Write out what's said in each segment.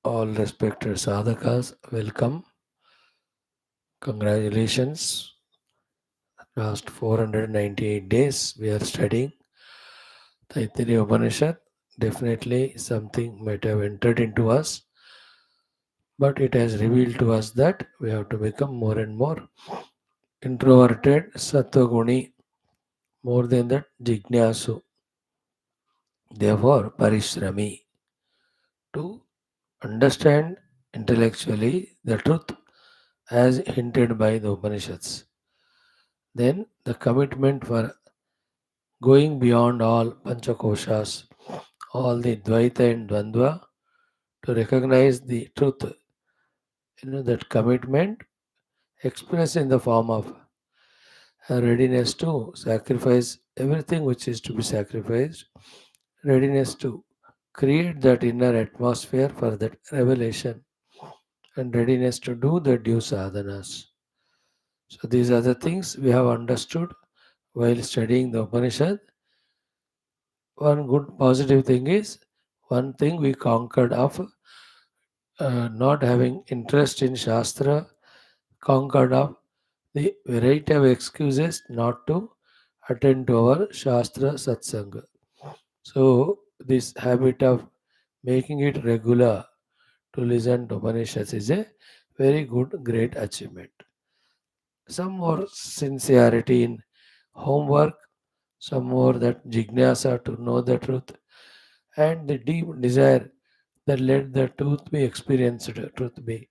All respected sadhakas, welcome. Congratulations. Last 498 days we are studying Taittiriya Upanishad. Definitely something might have entered into us, but it has revealed to us that we have to become more and more introverted, sattva-guni, more than that jignasu. Therefore, parishrami, to understand intellectually the truth as hinted by the Upanishads. Then the commitment for going beyond all panchakoshas, all the dvaita and dvandva, to recognize the truth. That commitment expressed in the form of a readiness to sacrifice everything which is to be sacrificed, readiness to create that inner atmosphere for that revelation, and readiness to do the due sadhanas. So these are the things we have understood while studying the Upanishad. One good positive thing is, one thing we conquered of not having interest in Shastra, conquered of the variety of excuses not to attend to our Shastra Satsanga. So, this habit of making it regular to listen to Upanishads is a very good, great achievement. Some more sincerity in homework, some more that jignasa to know the truth, and the deep desire that let the truth be experienced, truth be.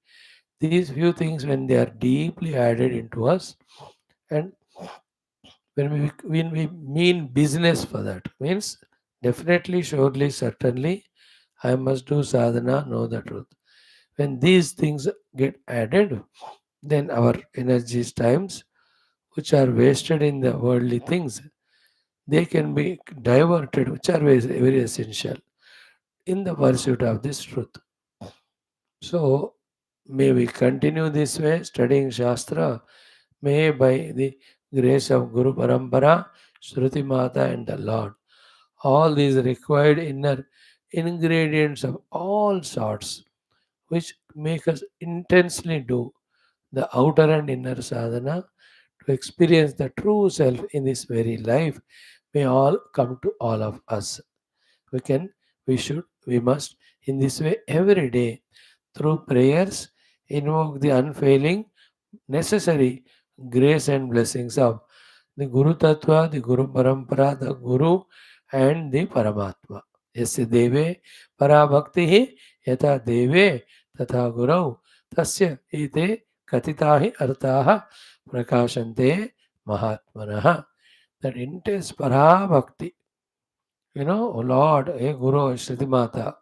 These few things, when they are deeply added into us, and when we mean business for that, means definitely, surely, certainly, I must do sadhana, know the truth. When these things get added, then our energies, times, which are wasted in the worldly things, they can be diverted, which are very essential in the pursuit of this truth. So, may we continue this way, studying Shastra. May by the grace of Guru Parampara, Shruti Mata, and the Lord, all these required inner ingredients of all sorts, which make us intensely do the outer and inner sadhana to experience the true self in this very life, may all come to all of us. We can, we should, we must, in this way every day, through prayers, invoke the unfailing, necessary grace and blessings of the Guru Tattva, the Guru Parampara, the Guru, and the Paramatma. Yasya deve parabhakti yata deve tatha gurau tasya ete katitahi artaha prakashante mahatmanaha. That intense parabhakti, oh Lord, hey Guru, Shruti Mata,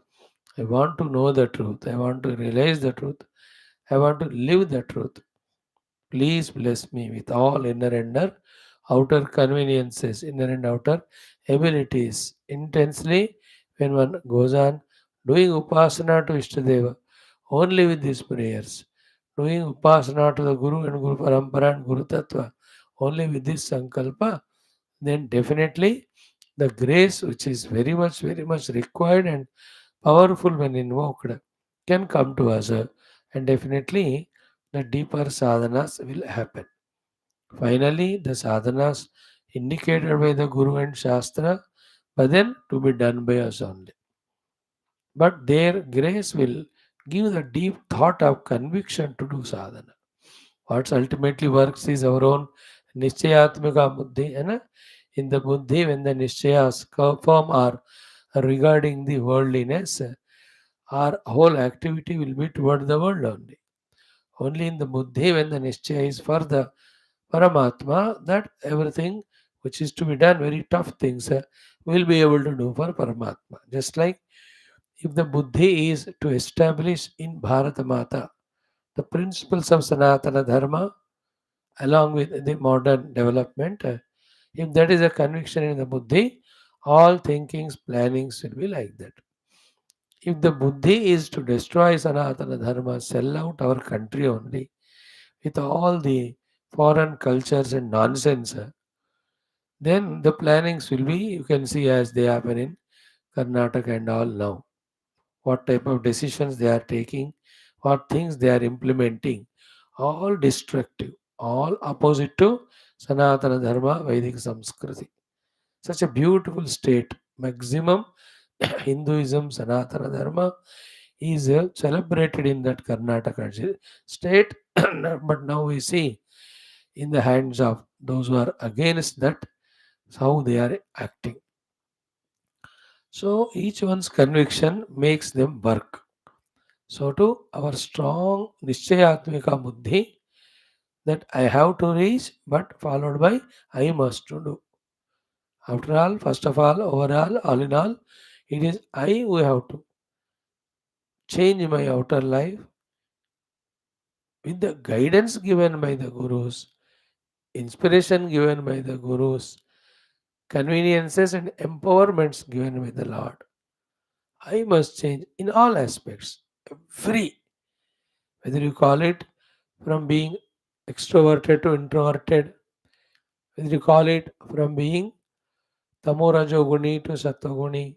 I want to know the truth. I want to realize the truth. I want to live the truth. Please bless me with all inner and outer conveniences, inner and outer abilities. Intensely, when one goes on doing upasana to Ishtadeva, only with these prayers, doing upasana to the Guru and Guru Parampara and Guru Tattva, only with this sankalpa, then definitely the grace which is very much required and powerful when invoked can come to us, and definitely the deeper sadhanas will happen. Finally, the sadhanas indicated by the Guru and Shastra, but then to be done by us only. But their grace will give the deep thought of conviction to do sadhana. What ultimately works is our own nischayatmika buddhi. In the buddhi, when the nischayas firm are regarding the worldliness, our whole activity will be toward the world only. Only in the buddhi, when the nischaya is for the Paramatma, that everything which is to be done, very tough things, will be able to do for Paramatma. Just like if the buddhi is to establish in Bharata Mata the principles of Sanatana Dharma along with the modern development, if that is a conviction in the buddhi, all thinkings, plannings will be like that. If the buddhi is to destroy Sanatana Dharma, sell out our country only, with all the foreign cultures and nonsense, then the plannings will be, you can see as they happen in Karnataka and all now. what type of decisions they are taking, what things they are implementing, all destructive, all opposite to Sanatana Dharma, Vedic Samskriti. Such a beautiful state. Maximum Hinduism, Sanatana Dharma is celebrated in that Karnataka state, but now we see in the hands of those who are against that how they are acting. So each one's conviction makes them work. So to our strong Nishchayatmika Buddhi that I have to reach, but followed by I must to do. After all, first of all, overall, all in all, it is I who have to change my outer life with the guidance given by the gurus, inspiration given by the gurus, conveniences and empowerments given by the Lord. I must change in all aspects. Every, whether you call it from being extroverted to introverted, whether you call it from being tamorajoguni to sattoguni,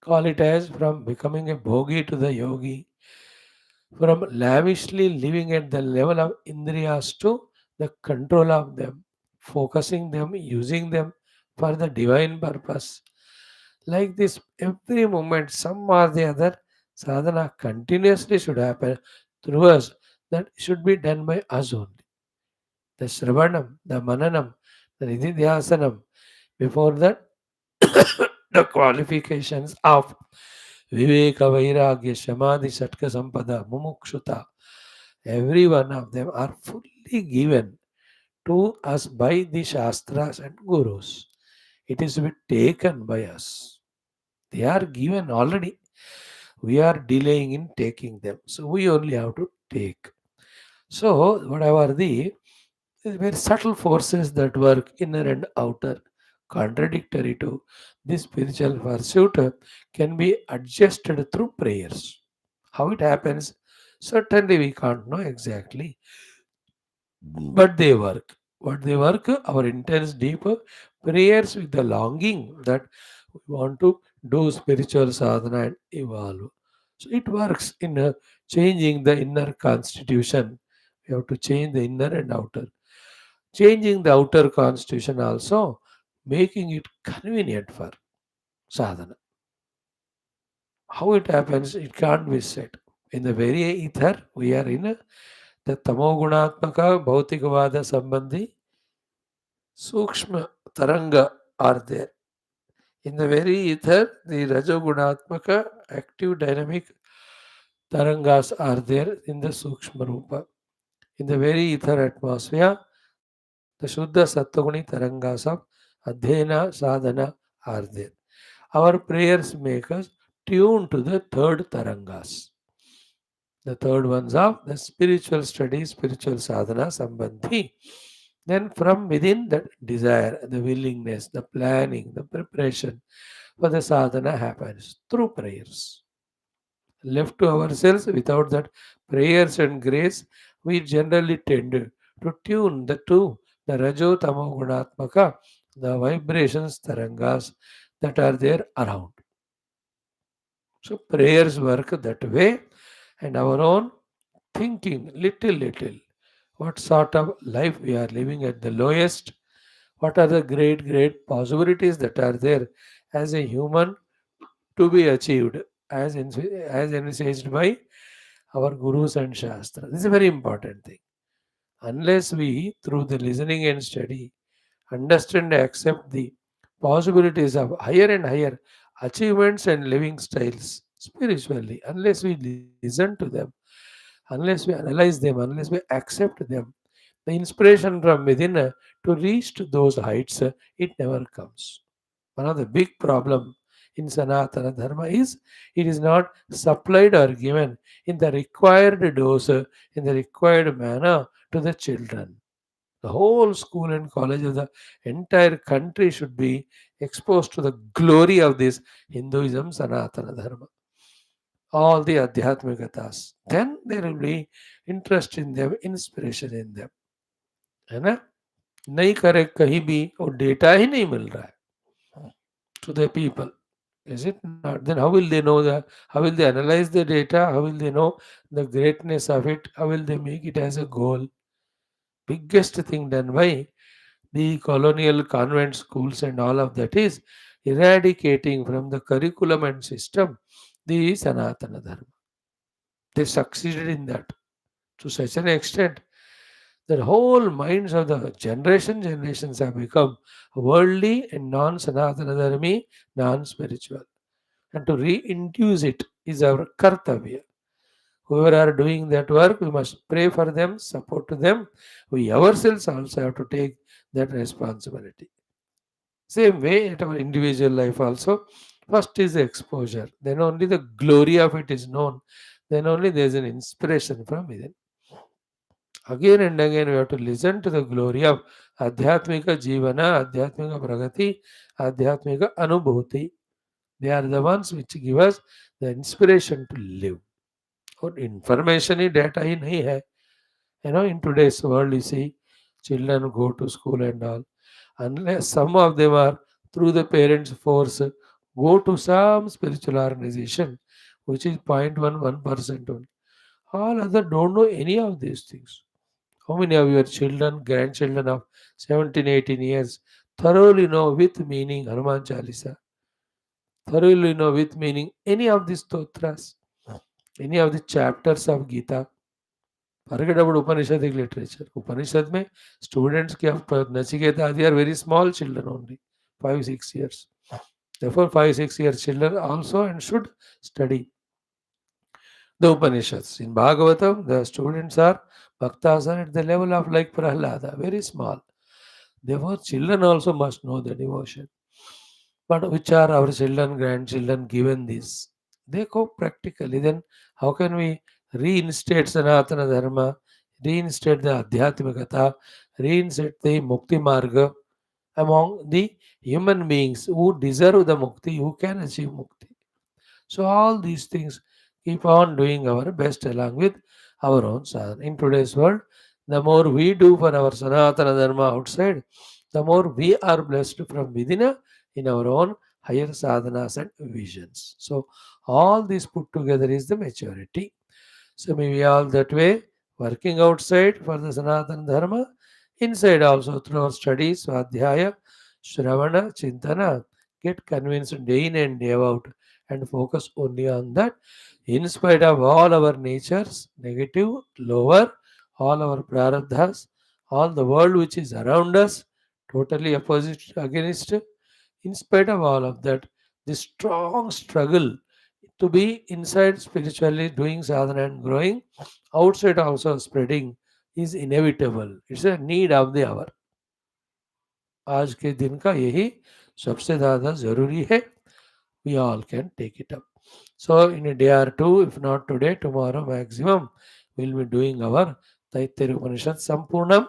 call it as from becoming a bhogi to the yogi, from lavishly living at the level of indriyas to the control of them, focusing them, using them for the divine purpose. Like this, every moment, some or the other, sadhana continuously should happen through us. That should be done by us only. The Shravanam, the Mananam, the Nididhyasanam. Before that, the qualifications of Viveka, Vairagya, Samadhi, Satka, Sampada, Mumukshuta, every one of them are fully given to us by the Shastras and Gurus. It is to be taken by us. They are given already. We are delaying in taking them. So we only have to take. So whatever the very subtle forces that work inner and outer, contradictory to this spiritual pursuit, can be adjusted through prayers. How it happens, certainly we can't know exactly, but they work. What they work, our intense, deep prayers with the longing that we want to do spiritual sadhana and evolve. So it works in changing the inner constitution. We have to change the inner and outer. Changing the outer constitution also, making it convenient for sadhana. How it happens, it can't be said. In the very ether, we are in the tamogunatmaka bhautikavada sambandhi sukshma taranga are there. In the very ether, the rajagunatmaka active dynamic tarangas are there in the sukshma rupa. In the very ether atmosphere, the Shuddha Sattaguni tarangas of Adhyena Sadhana are there. Our prayers make us tune to the third tarangas. The third ones of the spiritual study, spiritual sadhana, sambandhi. Then from within that desire, the willingness, the planning, the preparation for the sadhana happens through prayers. Left to ourselves without that prayers and grace, we generally tend to tune the two, the Rajo Tamo Gunatmaka, the vibrations, tarangas that are there around. So prayers work that way, and our own thinking, little, what sort of life we are living at the lowest, what are the great possibilities that are there as a human to be achieved as envisaged by our gurus and shastra. This is a very important thing. Unless we, through the listening and study, understand and accept the possibilities of higher and higher achievements and living styles spiritually, unless we listen to them, unless we analyze them, unless we accept them, the inspiration from within to reach to those heights, it never comes. One of the big problem in Sanatana Dharma is it is not supplied or given in the required dose, in the required manner to the children. The whole school and college of the entire country should be exposed to the glory of this Hinduism, Sanatana Dharma, all the Adhyatmikatas. Then there will be interest in them, inspiration in them. है ना? नहीं करे कहीं भी और data ही नहीं मिल रहा है to the people. Is it not? Then how will they know the? How will they analyze the data? How will they know the greatness of it? How will they make it as a goal? Biggest thing done by the colonial convent schools and all of that is eradicating from the curriculum and system the Sanatana Dharma. They succeeded in that to such an extent that whole minds of the generations have become worldly and non-Sanatana Dharmi, non-spiritual. And to reintroduce it is our kartavya. Whoever are doing that work, we must pray for them, support to them. We ourselves also have to take that responsibility. Same way at our individual life also. First is the exposure. Then only the glory of it is known. Then only there is an inspiration from within. Again and again we have to listen to the glory of Adhyatmika Jivana, Adhyatmika Pragati, Adhyatmika Anubhuti. They are the ones which give us the inspiration to live. और information ही data ही नहीं है. You know, in today's world, you see, children go to school and all. Unless some of them are through the parents' force, go to some spiritual organization, which is 0.11% only. All other don't know any of these things. How many of your children, grandchildren of 17, 18 years thoroughly know with meaning Hanuman Chalisa, thoroughly know with meaning any of these stotras, any of the chapters of Gita? Forget about Upanishadic literature. Upanishad में students के Nachiketa आदि are very small children only, 5 6 years. Therefore, 5 6 years children also and should study the Upanishads. In Bhagavatam, the students are bhaktas are at the level of like Prahlada, very small. Therefore, children also must know the devotion. But which are our children, grandchildren given this? They go practically. Then how can we reinstate Sanatana Dharma, reinstate the Adhyatmikata, reinstate the Mukti Marga among the human beings who deserve the Mukti, who can achieve Mukti? So all these things keep on doing our best along with our own sadhana. In today's world, the more we do for our Sanatana Dharma outside, the more we are blessed from within in our own higher sadhanas and visions. So all this put together is the maturity. So maybe all that way, working outside for the Sanatana Dharma, inside also through our studies, Swadhyaya, Shravana, Chintana, get convinced day in and day out and focus only on that. In spite of all our natures, negative, lower, all our prarabdhas, all the world which is around us, totally opposite against, in spite of all of that, this strong struggle to be inside spiritually doing sadhana and growing, outside also spreading is inevitable. It's a need of the hour. आज के दिन का यही सबसे ज़्यादा ज़रूरी है. We all can take it up. So in a day or two, if not today, tomorrow maximum, we'll be doing our Taittiriya Upanishad Sampurnam.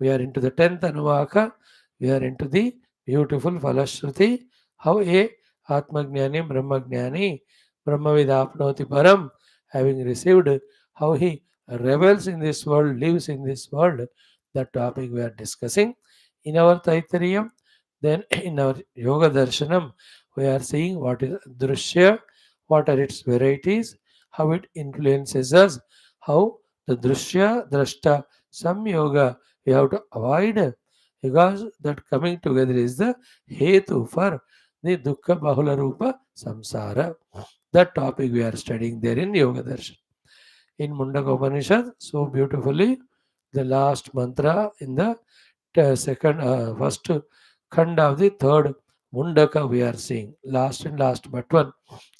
We are into the 10th Anuvaka. We are into the beautiful Falashruti. How a Atmagnani, Brahmagnani, Brahmavid apnoti param, having received, how he revels in this world, lives in this world. That topic we are discussing in our Taittiriya. Then in our Yoga Darshanam, we are seeing what is Drushya, what are its varieties, how it influences us, how the Drushya, Drashta, some yoga we have to avoid because that coming together is the Hetu for the Dukkha Bahula Rupa Samsara. That topic we are studying there in Yoga Darshan. In Mundaka Upanishad, so beautifully, the last mantra in the first khand of the third Mundaka we are seeing. Last but one.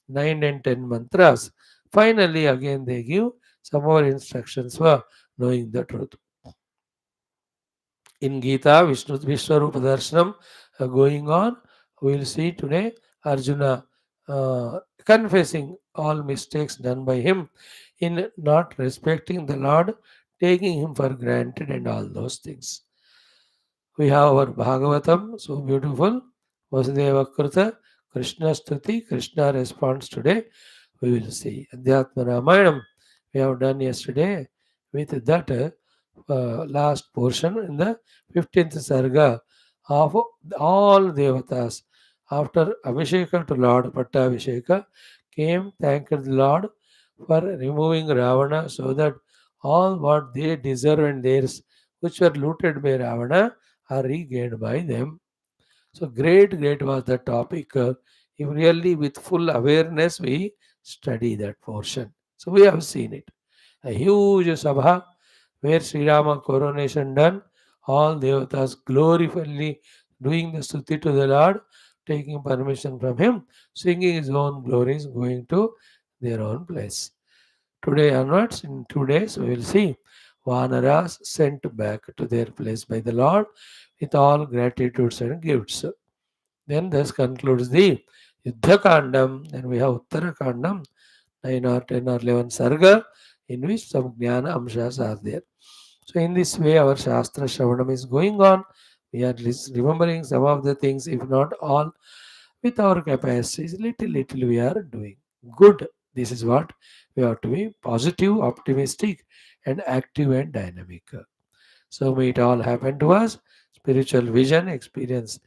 9 and 10 mantras. Finally, again, they give some more instructions for knowing the truth. In Gita, Vishwarupa Darshanam going on, we will see today Arjuna confessing all mistakes done by him in not respecting the Lord, taking him for granted, and all those things. We have our Bhagavatam, so beautiful. Vasudeva Krita, Krishna Stuti, Krishna responds today. We will see. Adhyatma Ramayanam, we have done yesterday with that last portion in the 15th Sarga of all Devatas, after Abhisheka to Lord Pattabhisheka, came thanked the Lord for removing Ravana so that all what they deserve and theirs, which were looted by Ravana, are regained by them. So great was the topic. If really with full awareness we study that portion. So we have seen it. A huge sabha where Sri Rama coronation done, all devatas gloriously doing the stuti to the Lord, taking permission from him, singing his own glories, going to their own place. Today onwards, in 2 days, we will see Vanaras sent back to their place by the Lord with all gratitudes and gifts. Then thus concludes the Yuddha Kandam. Then we have Uttara Kandam, 9 or 10 or 11 Sarga, in which some Jnana Amshas are there. So in this way, our Shastra Shravanam is going on. We are remembering some of the things, if not all, with our capacities. Little we are doing. Good. This is what we have to be positive, optimistic, and active and dynamic. So may it all happen to us, spiritual vision experience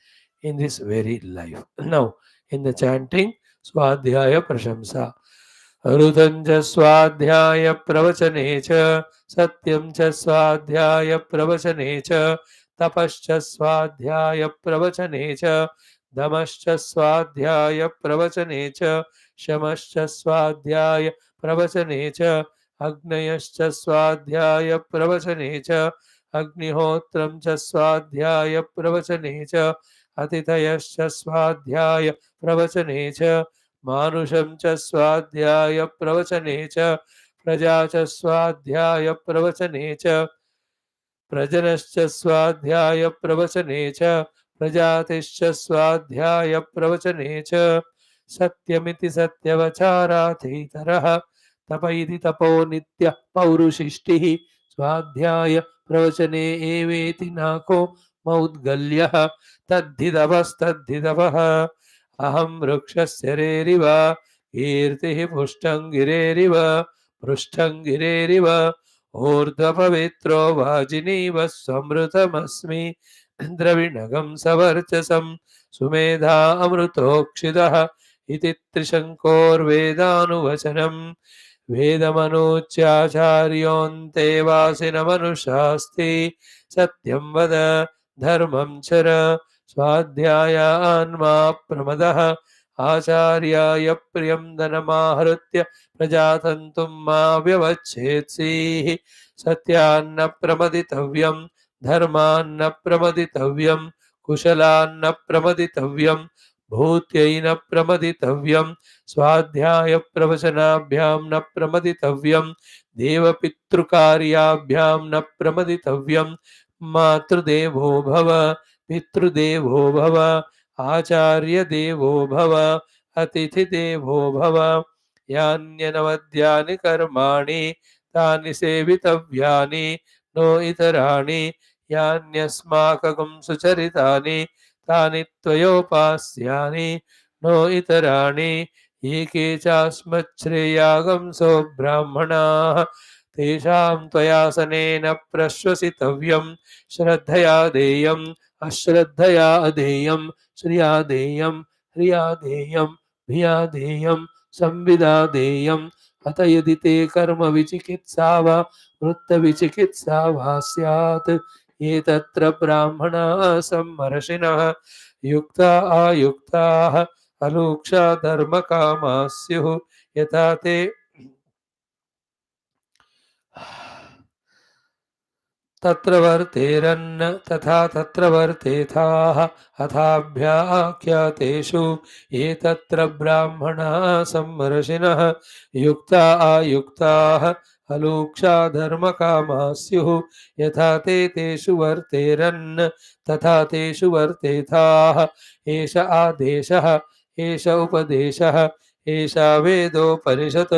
in this very life. Now, in the chanting, Swadhyaya Prashamsa. ऋतं च स्वाध्याय प्रवचने च सत्यं च स्वाध्याय प्रवचने च तपश्च स्वाध्याय प्रवचने च दमश्च स्वाध्याय प्रवचने च शमश्च स्वाध्याय प्रवचने च अग्नयश्च स्वाध्याय प्रवचने च अग्निहोत्रं च स्वाध्याय प्रवचने च अतिथयश्च स्वाध्याय प्रवचने च मानुषं च स्वाध्याय प्रवचने च प्रजा च स्वाध्याय प्रवचने च प्रजनश्च स्वाध्याय प्रवचने च प्रजातिश्च स्वाध्याय प्रवचने च सत्यमिति सत्यवचारातीतरः तप इति तपो नित्यः पौरुषिष्टिः स्वाध्याय प्रवचने एवेति नाको मौद्गल्यः तद्धिदवस्तद्धिदवः अहं वृक्षस्य रेरिव कीर्तिः पुष्टं गिरेरिव पृष्ठं गिरेरिव ऊर्ध्वपवित्रो वाजिनीव समृतमस्मि द्रविणगं सवर्चसं सुमेधा अमृतोक्षितः इति त्रिशङ्कोर्वेदानुवचनम् वेदमनूच्याचार्योऽन्ते वासिनमनुशास्ति सत्यं वद धर्मं चर स्वाध्यायान्मा प्रमदः आचार्याय प्रियं धनमाहृत्य प्रजातन्तुं मा व्यवच्छेत्सीः सत्यान्न प्रमदितव्यं धर्मान्न प्रमदितव्यं कुशलान्न प्रमदितव्यं भूत्यै न प्रमदितव्यं स्वाध्याय प्रवचनाभ्यां न प्रमदितव्यं देवपितृकार्याभ्यां न प्रमदितव्यं मातृदेवो भव पितृदेवो भव आचार्यदेवो भव अतिथिदेवो भव यान्यनवद्यानि कर्माणि तानि सेवितव्यानि नो इतराणि यान्यस्माकं सुचरितानि तानि त्वयोपास्यानि नो इतराणि एके चास्मच्छ्रेयागंसो ब्राह्मणाः तेषां त्वयासनेन प्रश्वसितव्यं श्रद्धया देयम् अश्रद्धया अधेयं श्रिया देयं ह्रिया देयं भिया देयं संविदा देयम् अत यदि ते कर्म विचिकित्सा वा वृत्तविचिकित्सा वा स्यात् ये तत्र ब्राह्मणाः सम्मर्षिणः युक्ता आयुक्ताः अलूक्षा धर्मकामाः स्युः यथा ते तत्र वर्तेरन्न तथा तत्र वर्तेथाः अथाभ्याख्यातेषु ये तत्र ब्राह्मणाः सम्मर्षिणः युक्ता आयुक्ताः अलूक्षा धर्मकामाः स्युः यथा ते तेषु वर्तेरन्न तथा तेषु वर्तेथाः एष आदेशः एष उपदेशः एषा वेदोपनिषत्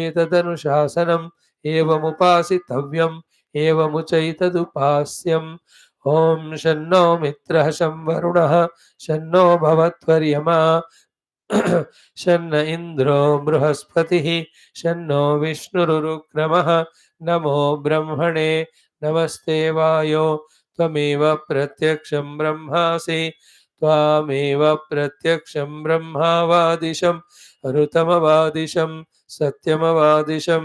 एतदनुशासनम् एवमुपासितव्यम् एवमुचैतदुपास्यम् ॐ शन्नो मित्रः शं वरुणः शन्नो भवत्वर्यमा शन्न इन्द्रो बृहस्पतिः शन्नो विष्णुरुक्रमः नमो ब्रह्मणे नमस्ते वायो त्वमेव प्रत्यक्षं ब्रह्मासि त्वामेव प्रत्यक्षं ब्रह्मावादिशं ऋतमवादिशं सत्यमवादिशं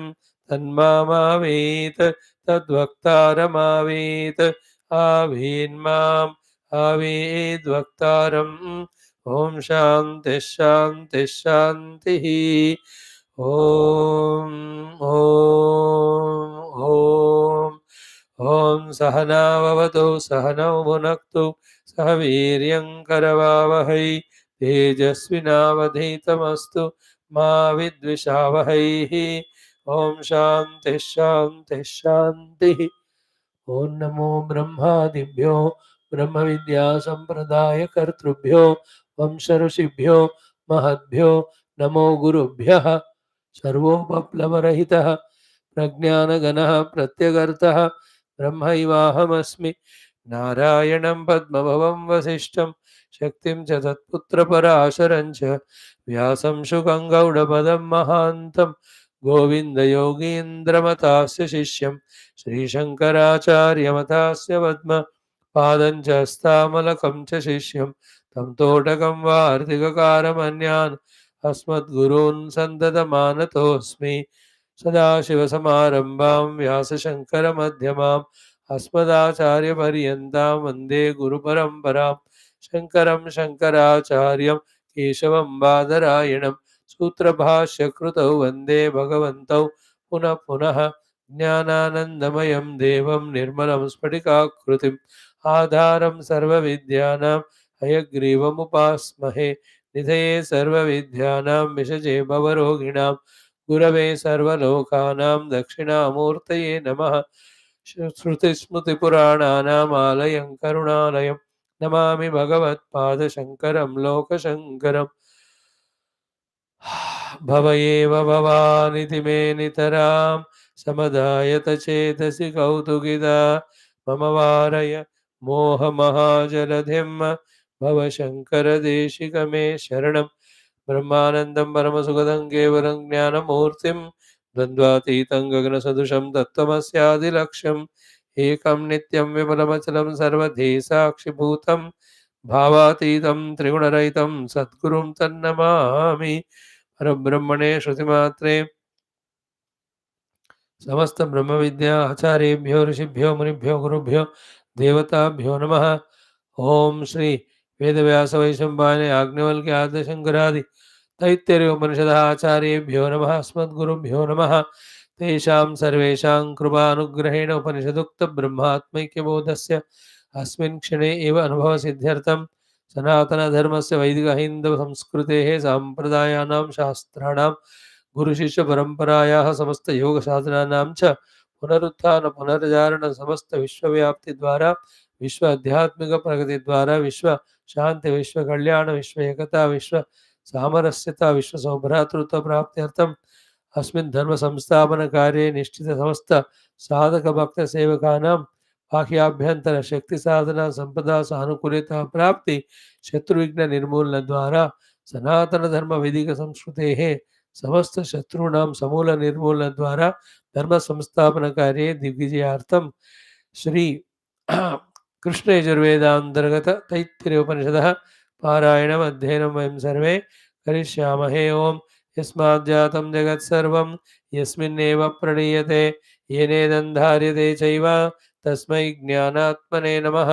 तन्मामावेत् तद्वक्तारमावेत् आवीन्माम् आवेद्वक्तारम् ॐ शान्तिः शान्तिः शान्तिः ॐ ॐ ॐ सहनाववतु सहनौ भुनक्तु सह वीर्यङ्करवावहै तेजस्विनावधीतमस्तु मा विद्विषावहैः ॐ शान्तिः शान्तिः शान्तिः ॐ नमो ब्रह्मादिभ्यो ब्रह्मविद्यासम्प्रदायकर्तृभ्यो वंशऋषिभ्यो महद्भ्यो नमो गुरुभ्यः सर्वोपप्लवरहितः प्रज्ञानगणः प्रत्यगर्तः ब्रह्मैवाहमस्मि नारायणं पद्मभवं वसिष्ठं शक्तिं च तत्पुत्रपराशरं च व्यासं शुकं गौडपदं महान्तं गोविन्दयोगीन्द्रमतास्य शिष्यं श्रीशङ्कराचार्यमतास्य पद्म पादं च हस्तामलकं च शिष्यं तं तोटकं वार्तिककारमन्यान् अस्मद्गुरून् सन्ततमानतोऽस्मि सदाशिवसमारम्भां व्यासशङ्करमध्यमाम् अस्मदाचार्यपर्यन्तां वन्दे गुरुपरम्परां शङ्करं शङ्कराचार्यं केशवं बादरायणं सूत्रभाष्यकृतौ वन्दे भगवन्तौ पुनः पुनः ज्ञानानन्दमयं देवं निर्मलं स्फटिकाकृतिम् आधारं सर्वविद्यानां हयग्रीवमुपास्महे निधये सर्वविद्यानां विषजे भवरोगिणां गुरवे सर्वलोकानां दक्षिणामूर्तये नमः श्रुतिस्मृतिपुराणानामालयं करुणालयं नमामि भगवत्पादशङ्करं लोकशङ्करम् भव एव भवानिति मे नितरां समदायत चेतसि कौतुकिदा मम वारय मोहमहाजलधिं भव शङ्करदेशिक मे शरणं ब्रह्मानन्दं परमसुखदं केवलं ज्ञानमूर्तिं द्वन्द्वातीतं गगनसदृशं तत्त्वमस्यादिलक्ष्यम् एकं नित्यं विमलमचलं सर्वधी साक्षिभूतं भावातीतं त्रिगुणरहितं सद्गुरुं तन्नमामि परब्रह्मणे श्रुतिमात्रे समस्त ब्रह्म विद्या आचार्येभ्यो ऋषिभ्यो मुनिभ्यो गुरुभ्यो देवताभ्यो नमः ओम श्री वेदव्यास वैशंपायन याज्ञवल्क्य आद्यशंकरादि तैत्तिरीय उपनिषद आचार्येभ्यो नमः अस्मद्गुरुभ्यो नमः तेषां सर्वेषां कृपानुग्रहेण उपनिषदुक्त ब्रह्मात्मैक्यबोधस्य अस्मिन् क्षणे एव अनुभवसिद्ध्यर्थं सनातनधर्मस्य वैदिकहिन्दवसंस्कृतेः साम्प्रदायानां शास्त्राणां गुरुशिष्यपरम्परायाः समस्तयोगसाधनानां च पुनरुत्थान पुनर्जारण समस्त विश्वव्याप्तिद्वारा विश्व आध्यात्मिकप्रगतिद्वारा विश्व शान्ति विश्व कल्याण विश्व एकता विश्व सामरस्यता विश्व सौभ्रातृत्वप्राप्त्यर्थम् अस्मिन् धर्मसंस्थापनकार्ये निश्चितसमस्त साधकभक्तसेवकानां बाह्याभ्यन्तर शक्तिसाधना सम्पदा सानुकूल्यता प्राप्ति शत्रुविघ्ननिर्मूलनद्वारा सनातनधर्मवैदिकसंस्कृतेः समस्त शत्रूणां समूल निर्मूलन द्वारा धर्म संस्थापन कार्ये दिग्विजयार्थम श्री कृष्ण यजुर्वेदांतर्गत तैत्तिरीय उपनिषदः पारायणम् अध्ययनं वयं सर्वे करिष्यामहे ओम यस्माज्जातं जगत्सर्वं यस्मिन्नेव प्रणीयते येनेदं चैव तस्मै ज्ञानात्मने नमः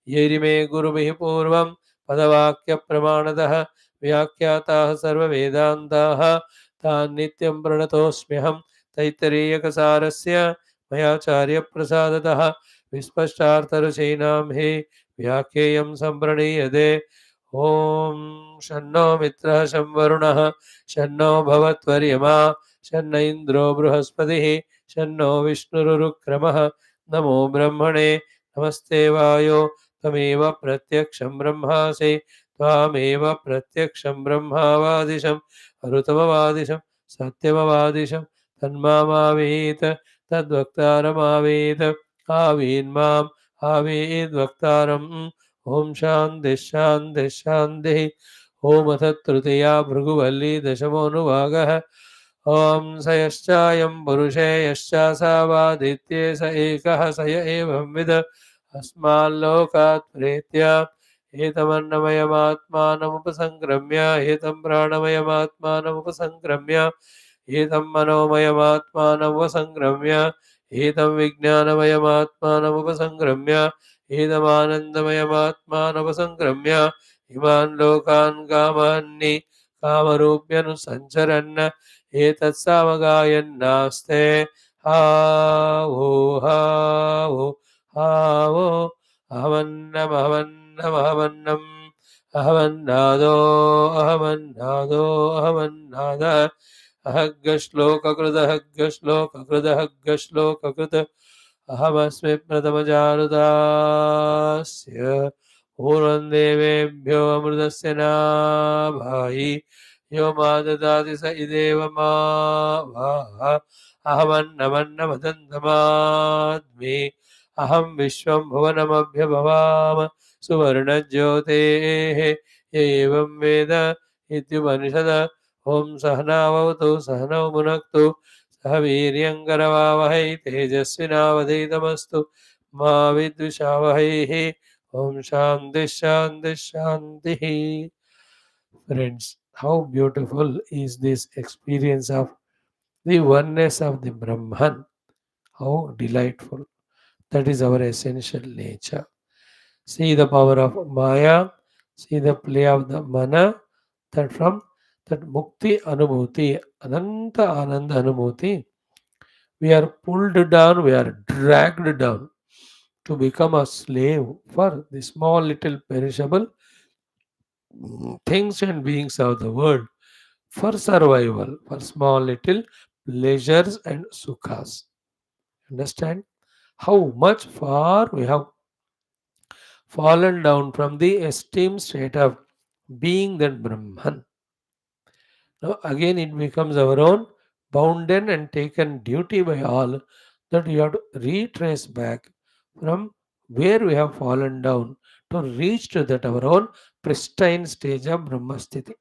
यैरिमे गुरुभिः पूर्वं पदवाक्यप्रमाणतः व्याख्याताः सर्ववेदान्ताः तान् नित्यं प्रणतोऽस्म्यहं तैत्तिरीयकसारस्य मयाचार्यप्रसादतः विस्पष्टार्थरचयिनां हे व्याख्येयं सम्प्रणीयते ॐ शन्नो मित्रः शं वरुणः शन्नो भवत्वर्यमा शन्न इन्द्रो बृहस्पतिः शन्नो विष्णुरुक्रमः नमो ब्रह्मणे नमस्ते वायो त्वमेव प्रत्यक्षं ब्रह्मासि त्वामेव प्रत्यक्षं ब्रह्मावादिशम् ऋतमवादिशं सत्यमवादिशं तन्मामावेत् तद्वक्तारमावेत् आवीन्माम् आवेद्वक्तारम् ॐ शान्तिः शान्तिः शान्तिः ॐ अथ तृतीया भृगुवल्ली दशमोऽनुभागः ॐ स यश्चायं पुरुषे यश्चासावादित्ये स एकः स य एवं विद अस्माल्लोकात् प्रेत्य एतमन्नमयमात्मानमुपसङ्क्रम्य एतं प्राणमयमात्मानमुपसङ्क्रम्य एतं मनोमयमात्मानमुपसङ्क्रम्य एतं विज्ञानमयमात्मानमुपसङ्क्रम्य एतमानन्दमयमात्मानमुपसङ्क्रम्य इमान् लोकान् कामान्नि कामरूप्यनुसञ्चरन् एतत्सामगायन्नास्ते हावो हावो हावो अहमन्नमहमन्नमहमन्नम् अहमन्नादो अहमन्नादो अहमन्नाद अहग्गश्लोककृदहग्गश्लोककृदहग्गश्लोककृत अहमस्मि प्रथमजारुदास्य पूर्वं देवेभ्यो अमृतस्य नाभायि यो मा ददाति स इदेव मा वाह अहमन्नमन्नमदन्तमाद्मि अहं विश्वं भुवनमभ्यभवाम सुवर्णज्योतेः य एवं वेद इत्युपनिषद ॐ सहनाववतु सहनौ भुनक्तु सह वीर्यङ्करवावहै तेजस्विनावधीतमस्तु मा विद्विषावहैः ॐ शान्तिः शान्तिः शान्तिः. Friends, how beautiful is this experience of the oneness of the Brahman? How delightful. That is our essential nature. See the power of Maya, see the play of the Mana, that from that Mukti Anubhuti, Ananta Ananda Anubhuti, we are pulled down, we are dragged down to become a slave for the small little perishable things and beings of the world, for survival, for small little pleasures and sukhas. Understand how much far we have fallen down from the esteemed state of being that Brahman. Now again it becomes our own bounden and taken duty by all that we have to retrace back from where we have fallen down to reach to that our own pristine stage of Brahmasthiti.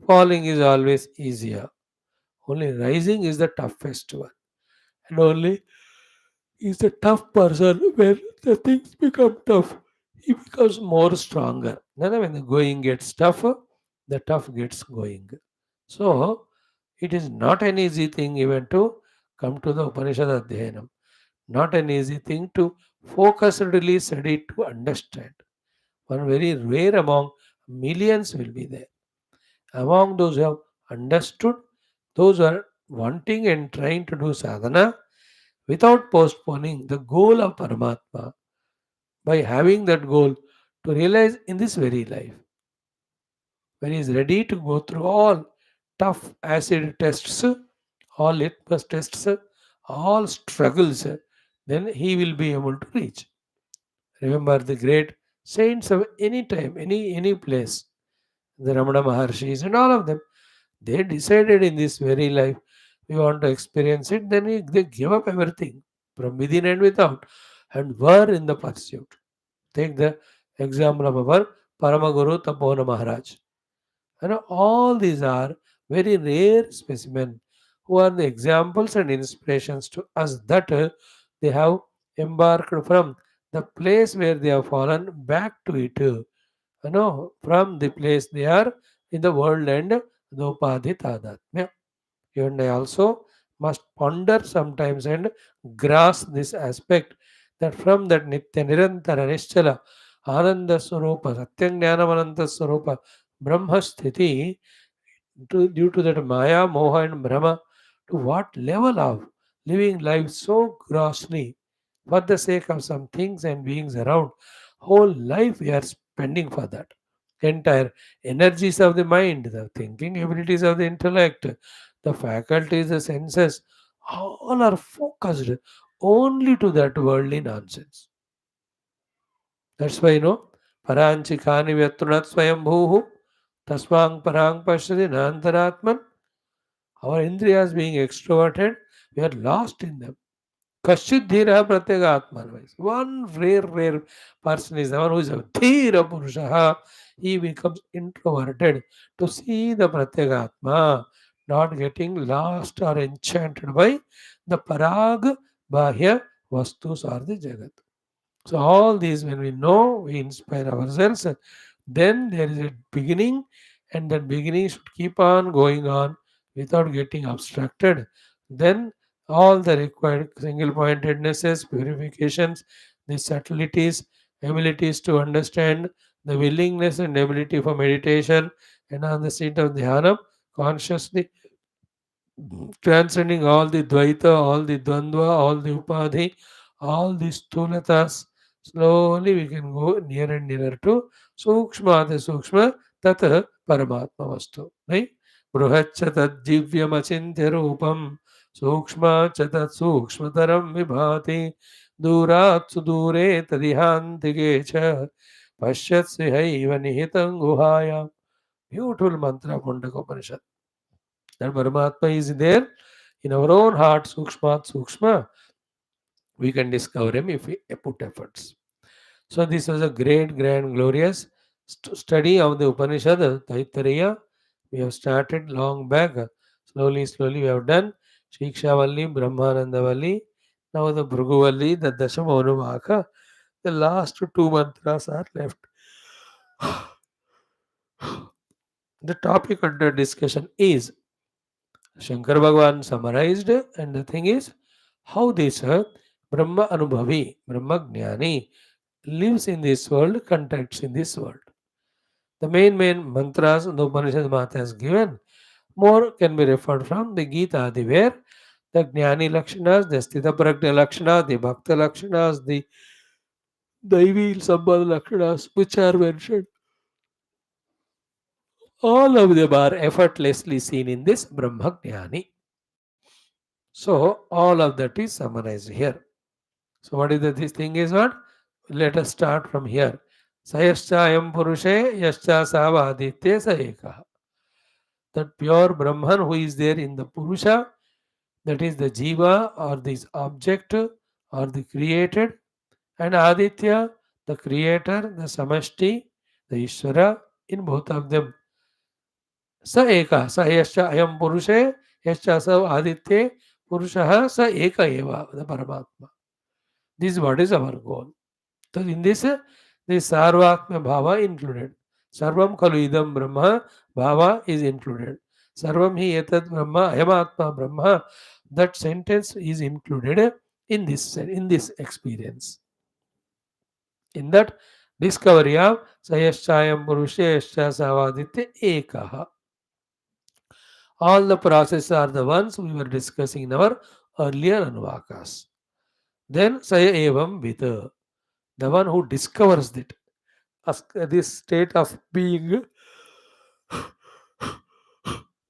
Falling is always easier. Only rising is the toughest one. And only is the tough person when the things become tough. He becomes more stronger. Then when the going gets tougher, the tough gets going. So it is not an easy thing even to come to the Upanishad Adhyanam. Not an easy thing to focusedly study to understand. One very rare among millions will be there. Among those who have understood, those who are wanting and trying to do sadhana without postponing the goal of Paramatma, by having that goal to realize in this very life, when he is ready to go through all tough acid tests, all litmus tests, all struggles, then he will be able to reach. Remember the great saints of any time, any place, the Ramana Maharshis and all of them, they decided in this very life we want to experience it, then they give up everything from within and without and were in the pursuit. Take the example of our Paramaguru Tapona Maharaj. All these are very rare specimen who are the examples and inspirations to us that they have embarked from the place where they have fallen back to it. From the place they are in the world and the upadhi tadatmya. You and I also must ponder sometimes and grasp this aspect that from that Nitya Nirantara Nischala Ananda Swarupa Satyam Jnanamananta Swarupa Brahma Sthiti, due to that Maya, Moha and Brahma, to what level of living life so grossly for the sake of some things and beings around. Whole life we are spending for that. Entire energies of the mind, the thinking abilities of the intellect, the faculties, the senses, all are focused only to that worldly nonsense. That's why, Paranchikani Vyatrunat Swayambhuhu Tasmang Parang Pashyati Nantaratman. Our indriyas being extroverted, we are lost in them. Kashit dhira pratyega atmanvais. One rare person is the one who is a dhira purushaha. He becomes introverted to see the pratyega atma, not getting lost or enchanted by the parag bahya vastus or the jagat. So all these, when we know, we inspire ourselves. Then there is a beginning, and that beginning should keep on going on without getting obstructed. Then all the required single pointednesses, purifications, the subtleties, abilities to understand, the willingness and ability for meditation, and on the seat of dhyana, consciously transcending all the Dvaita, all the Dvandva, all the Upadhi, all the Sthulatas. Slowly we can go nearer and nearer to Sukshma Adi Sukshma Tata Paramatma Vastu. Right? Bruhacha Tad Jivyam Achintya Rupam Sukshma Chatat Sukshmataram Vibhati Durat Sudure Tadihantige Cha Pashyat Sihaiva Nihitam Guhaya. Beautiful mantra of Mundaka Upanishad. That Paramatma is there in our own heart, Sukshma, Sukshma, we can discover him if we put efforts. So this was a great, grand, glorious study of the Upanishad, Taittiriya. We have started long back. Slowly, slowly we have done Shiksha Valli, Brahmananda Valli. Now the Bhrugu Valli, the Dashama Anuvaka. The last two mantras are left. The topic under discussion is Shankar Bhagavan summarized, and the thing is how this Brahma Anubhavi, Brahma Jnani lives in this world, contacts in this world. The main mantras the Upanishad Mahatma has given, more can be referred from the Gita Adi, where the Jnani Lakshanas, the Sthita Prajna Lakshanas, the Bhakta Lakshanas, the Daivi Sambhad Lakshanas, which are mentioned, all of them are effortlessly seen in this Brahma Jnani. So, all of that is summarized here. So what is this thing is what? Let us start from here. Sayascha purushe yascha savaditya saeka. That pure Brahman who is there in the Purusha, that is the Jiva or this object or the created, and Aditya, the creator, the Samashti, the Ishvara, in both of them. Sa eka, sa yascha ayam purushe, yascha sa aditya, purusha sa eka eva, the Paramatma. This is what is our goal. So in this, the Sarvatma Bhava included. Sarvam Khalu Idam Brahma Bhava is included. Sarvam Hi Etat Brahma Ayamatma Brahma. That sentence is included in this experience. In that discovery of Sayashayam Purusha Yascha Savaditya Ekaha. All the processes are the ones we were discussing in our earlier Anuvakas. Then Saya Evam Vita, the one who discovers it. This state of being,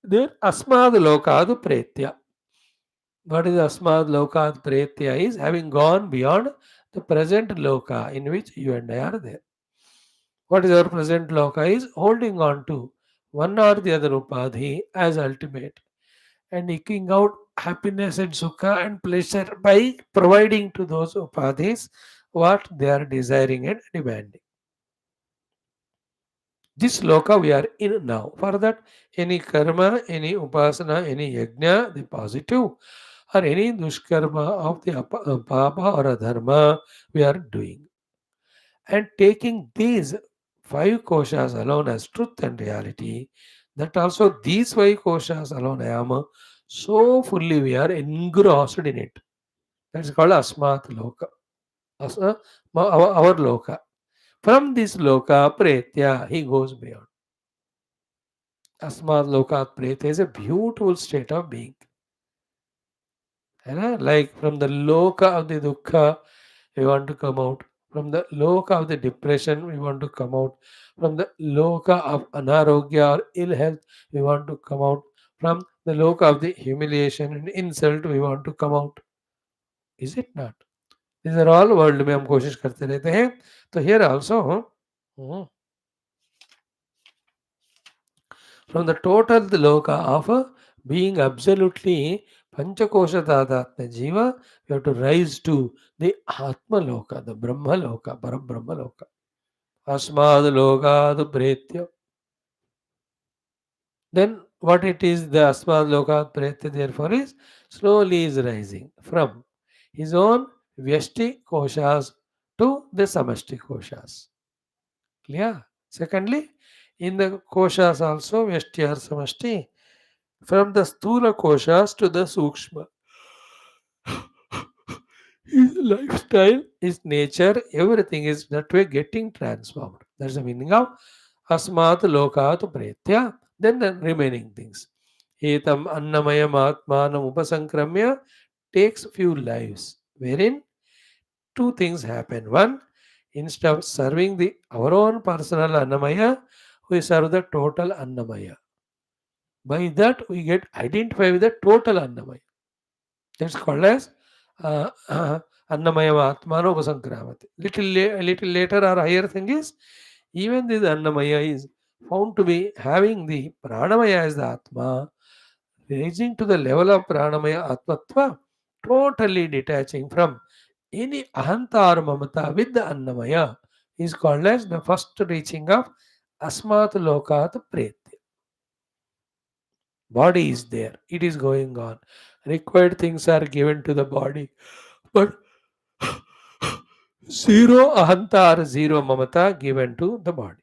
then asmad lokad pretya. What is asmad lokad pretya is having gone beyond the present loka in which you and I are there. What is our present loka is holding on to one or the other upadhi as ultimate and eking out happiness and sukha and pleasure by providing to those upadhis what they are desiring and demanding. This loka we are in now. For that, any karma, any upasana, any yajna, the positive, or any dushkarma of the papa or adharma we are doing. And taking these five koshas alone as truth and reality, that also these five koshas alone I am so fully we are engrossed in it. That's called asmat loka. Our loka. From this loka, pretya, he goes beyond. Asmad Lokat Preta is a beautiful state of being. Like from the loka of the dukkha, we want to come out. From the loka of the depression, we want to come out. From the loka of anarogya or ill health, we want to come out. From the loka of the humiliation and insult, we want to come out. Is it not? These are all world में हम कोशिश करते रहते हैं. तो here also, from the total loka of being absolutely Panchakosha Tadatma Jiva, we have to rise to the Atma Loka, the Brahma Loka, Parabrahma Loka. Asmad Loka, Pretya. Then what it is, the Asmad Loka, Pretya, therefore is slowly is rising from his own Vyashti Koshas to the samashti koshas. Clear? Secondly, in the koshas also, Vyashti or samashti, from the sthula koshas to the sukshma. His lifestyle, his nature, everything is that way getting transformed. That's the meaning of asmat lokat pretya. Then the remaining things. Etam annamayam atmanam upasankramya takes few lives, wherein two things happen. One, instead of serving the our own personal annamaya, we serve the total annamaya. By that, we get identified with the total annamaya. That's called as uh, Annamaya Atmano Upasankramati. Little later or higher thing is, even this Annamaya is found to be having the Pranamaya as the Atma, raising to the level of Pranamaya Atmatva, totally detaching from any Ahanta or Mamata with the Annamaya is called as the first reaching of Asmat Lokat Pret. Body is there, it is going on. Required things are given to the body, but zero ahanta or zero mamata given to the body.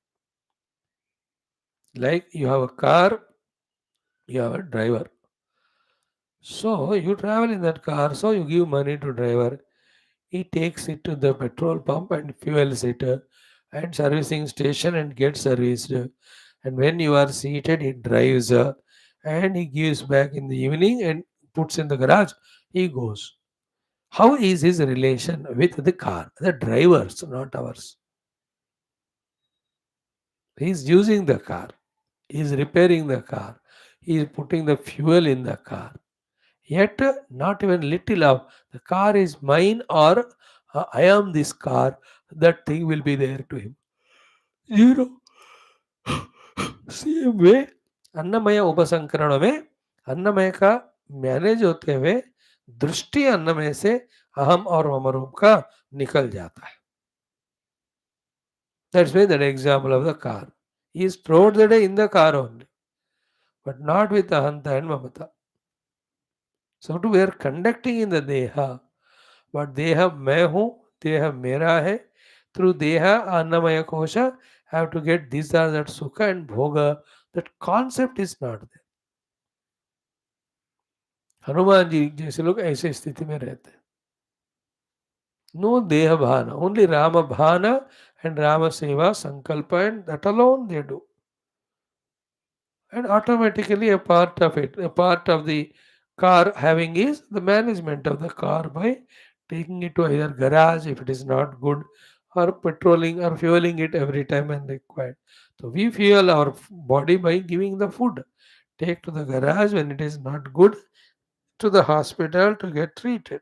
Like you have a car, you have a driver. So you travel in that car, so you give money to driver. He takes it to the petrol pump and fuels it and servicing station and gets serviced. And when you are seated, he drives and he gives back in the evening and puts in the garage. He goes. How is his relation with the car? The drivers, not ours. He is using the car. He is repairing the car. He is putting the fuel in the car. Yet, not even little of the car is mine or I am this car, that thing will be there to him. Zero. Same way, अन्नमय उपसंकरण में अन्नमय का manage होते हुए दृष्टि अन्नमय से अहम और मम रूप का निकल जाता है. That's why that example of the car. He is throughout the day in the car only, but not with ahanta and mamata. So to we are conducting in the deha, but deha मैं हूँ, deha मेरा है. Through deha, annamaya kosha, have to get this or that sukha and bhoga. That concept is not there. Hanuman ji जैसे लोग ऐसे स्थिति में रहते हैं. No deha bhana, only Rama bhana and Rama seva sankalpa, and that alone they do. And automatically a part of it, a part of the car having is the management of the car by taking it to either garage if it is not good, or petroling or fueling it every time when required. So we fuel our body by giving the food. Take to the garage when it is not good, to the hospital to get treated.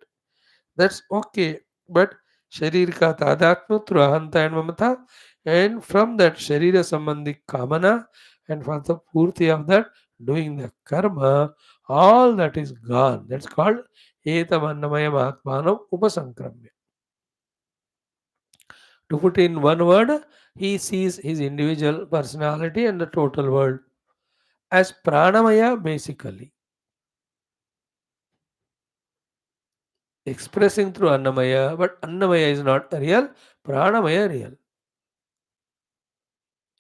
That's okay. But sharir ka tadatma through ahanta and mamata, and from that sharira sambandhi kamana, and for the purti of that doing the karma, all that is gone. That's called etam annamaya mahatmanam upasankramya. To put in one word, he sees his individual personality and the total world as pranamaya basically. Expressing through annamaya, but annamaya is not real, pranamaya real.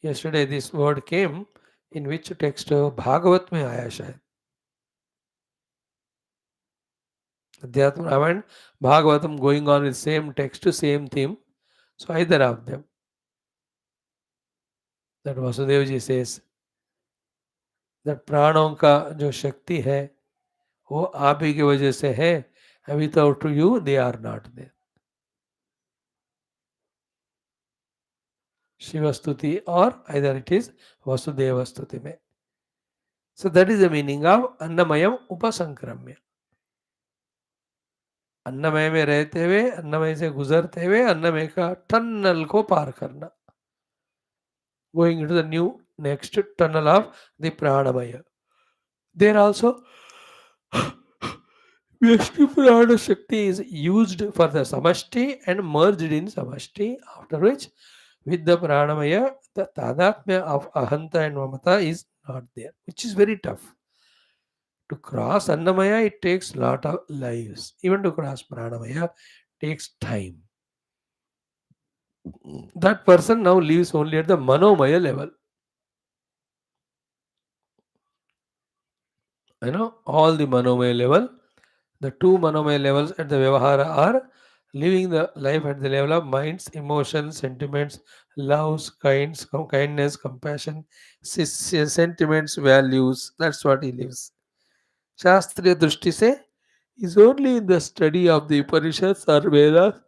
Yesterday this word came in which text Bhagavat में आया शायद. अध्यात्म Ramayan Bhagavatam going on with same text, same theme. So either of them. That Vasudev ji says that प्राणों का जो शक्ति है वो आप ही की वजह से है. Without you they are not there. Shiv स्तुति और either it is वासुदेव स्तुति में. So that is the meaning of अन्नमयम उपसंक्रम्य. अन्नमय में रहते हुए, अन्नमय से गुजरते हुए अन्नमय का टनल को पार करना. Going into the new next tunnel of the pranamaya. There also Vyashti Prana Shakti is used for the samashti and merged in samashti, after which with the pranamaya the tadatmya of ahanta and mamata is not there, which is very tough. To cross annamaya it takes lot of lives. Even to cross pranamaya takes time. That person now lives only at the manomaya level. All the manomaya level, the two manomaya levels at the Vyavahara are living the life at the level of minds, emotions, sentiments, loves, kindness, compassion, sentiments, values. That's what he lives. Shastriya Drishti se is only in the study of the Upanishads or Vedas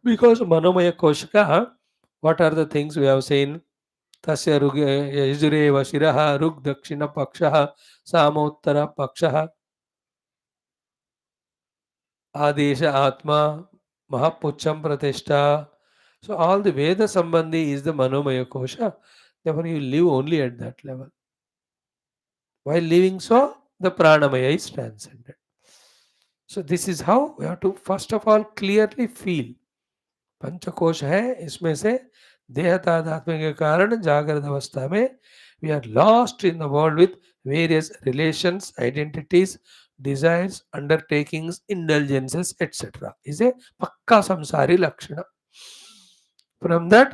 because Manomaya Koshaka, what are the things we have seen? Tasya Yajureva Shiraha Rug Dakshina Pakshaha Samottara Pakshaha Adesha Atma Mahapucham Pratishta. So all the Veda Sambandhi is the Manomaya Kosha. Therefore, you live only at that level. While living so, the Pranamaya is transcended. So this is how we have to first of all clearly feel. पंचकोश है इसमें से देह तादात्म्य के कारण जागृत अवस्था में we are lost in the world with various relations identities desires undertakings indulgences etcetera is a पक्का संसारी लक्षण फ्रॉम दैट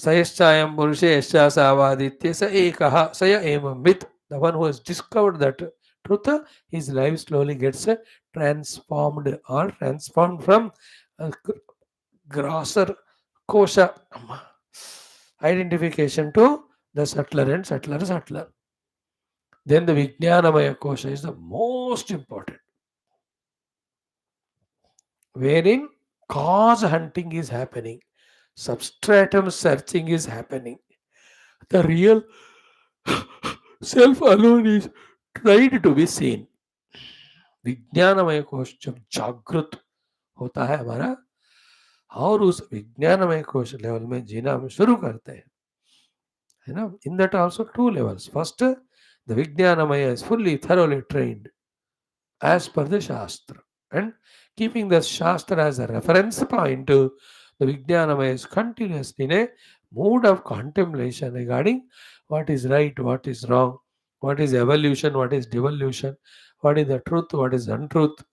सयश्चायं पुरुषे यश्चासावादित्य स एकः स य एवं with the one who has discovered that truth his life slowly gets transformed or transformed from a grosser kosha identification to the subtler and subtler. Then the Vijnanamaya kosha is the most important, wherein cause hunting is happening, substratum searching is happening. The real self alone is tried to be seen. विज्ञानमय कोश जब जागृत होता है हमारा और उस विज्ञानमय कोश लेवल में जीना हम शुरू करते हैं in that also two levels. First, the Vijnanamaya is fully, thoroughly trained as per the Shastra. And keeping the Shastra as a reference point, the Vijnanamaya is continuously in a mood of contemplation regarding what is right, what is wrong, what is evolution, what is devolution, what is the truth, what is untruth.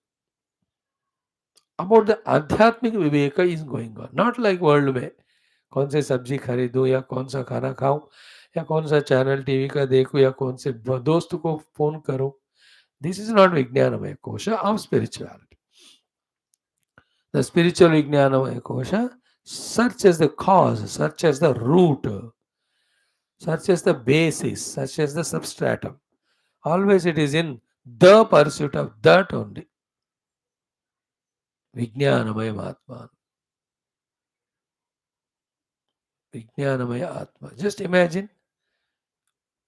About the Adhyatmic Viveka is going on. Not like world में कौन से सब्जी खरीदूं या कौन सा खाना खाऊं या कौन सा चैनल टीवी का देखूं या कौन से दोस्त को फोन करूं. This is not Vijnanamaya Kosha of spirituality. The spiritual Vijnanamaya Kosha searches the cause, searches the root, searches the basis, searches the substratum. Always it is in the pursuit of that only. Vijnanamaya Atma. Vijnanamaya Atma. Just imagine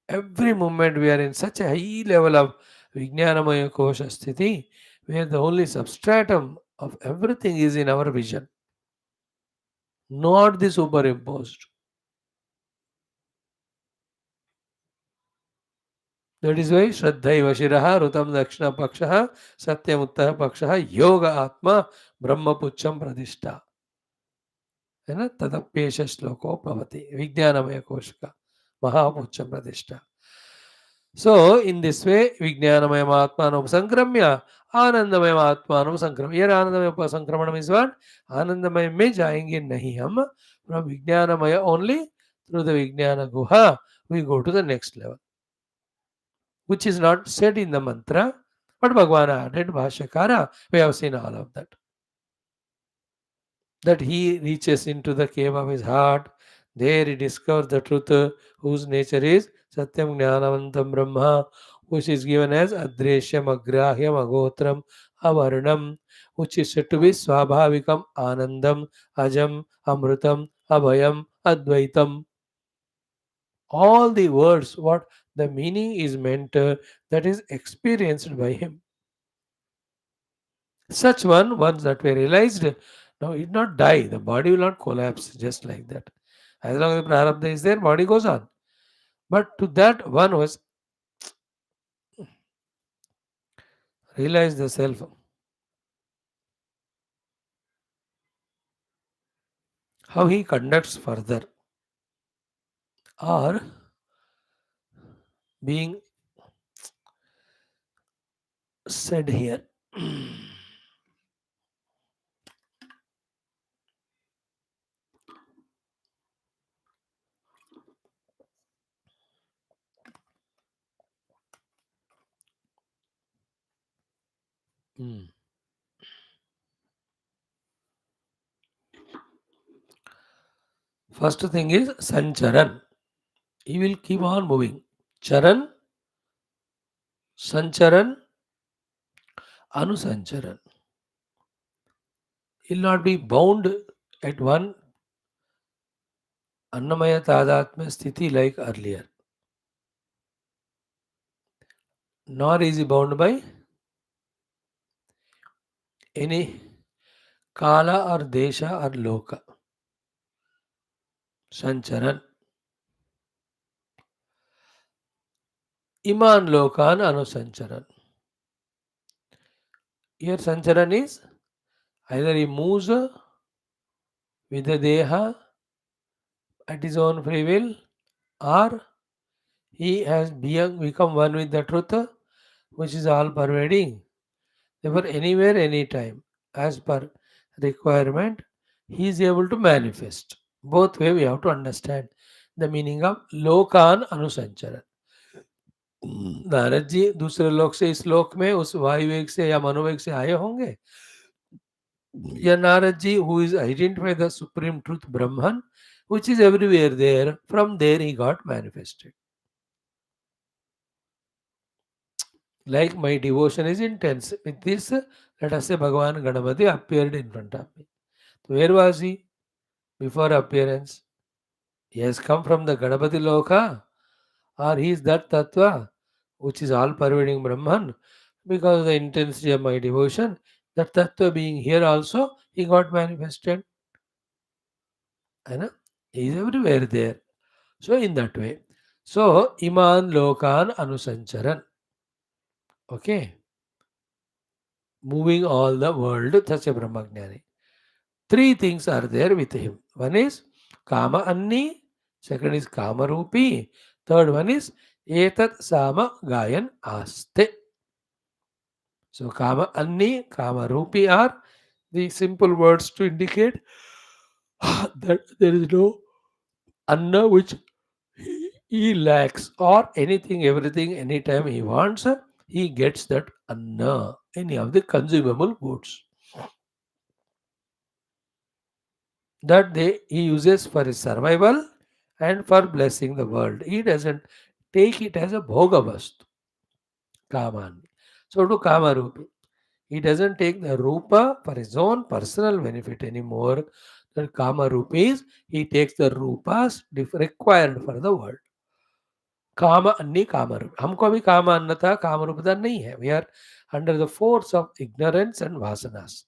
every moment we are in such a high level of Vijnanamaya Kosha Sthiti where the only substratum of everything is in our vision, not the superimposed. That is why Shraddhaiva Shiraha Rutam Dakshina Pakshaha Satyamuttah Pakshaha Yoga Atma Brahma Pucham Pradishta. है ना तदप्येश श्लोको भवति विज्ञानमय कोश का महापुच्छम प्रतिष्ठा. So, in this way, Vijnanamaya Atmanam Sankramya, Anandamaya Atmanam Sankram. Here, Anandamaya Sankramanam is what? Anandamaya में जाएंगे नहीं हम. From Vijnanamaya only, through the Vijnana Guha, we go to the next level, which is not said in the mantra, but Bhagavan added Bhashyakara. We have seen all of that. That he reaches into the cave of his heart. There he discovers the truth, whose nature is Satyam Jnanavantam Brahma, which is given as Adreshyam, Agrahyam, Agotram, Avarnam, which is said to be Swabhavikam, Anandam, Ajam, Amrutam, Abhayam, Advaitam. All the words, what the meaning is meant, that is experienced by him. Such one, once that we realized, no, it not die. The body will not collapse just like that. As long as the prarabdha is there, body goes on. But to that one who has realized the self, how he conducts further, or being said here. Mm. First thing is Sancharan. He will keep on moving. Charan, Sancharan, Anusancharan. He will not be bound at one Annamaya Tadatmya Sthiti like earlier. Nor is he bound by any Kala or Desha or Loka. Sancharan. Iman Lokan Anusancharan. Here Sancharan is either he moves with the Deha at his own free will, or he has become one with the truth, which is all pervading. Therefore, anywhere, anytime, as per requirement, he is able to manifest. Both way we have to understand the meaning of Lokan Anusancharan. Narad ji दूसरे लोक से इस लोक में उस वायु वेग से या मनोवेग से आए होंगे, या Narad ji who is identified the supreme truth Brahman, which is everywhere there, from there he got manifested. Like my devotion is intense. With this, let us say Bhagavan Ganapati appeared in front of me. So where was he before appearance? He has come from the Ganapati Loka, or he is that Tattva, which is all pervading Brahman. Because of the intensity of my devotion, that Tattva being here also, he got manifested. And he is everywhere there. So in that way. So Iman Lokan Anusancharan. Okay. Moving all the world, that's a Brahmagnani. Three things are there with him. One is Kama Anni, second is Kama Rupi, third one is Etat Sama Gayan Aste. So Kama Anni, Kama Rupi are the simple words to indicate that there is no Anna which he lacks, or anything, everything, anytime he wants, he gets that Anna, any of the consumable goods. That he uses for his survival and for blessing the world. He doesn't take it as a bhogavastu, kaman. So to kama rupi, he doesn't take the rupa for his own personal benefit anymore. The kama rupis, he takes the rupas required for the world. काम अन्नी काम रूप हमको अभी काम अन्नता काम रूपता नहीं है we are under the force of ignorance and vasanas.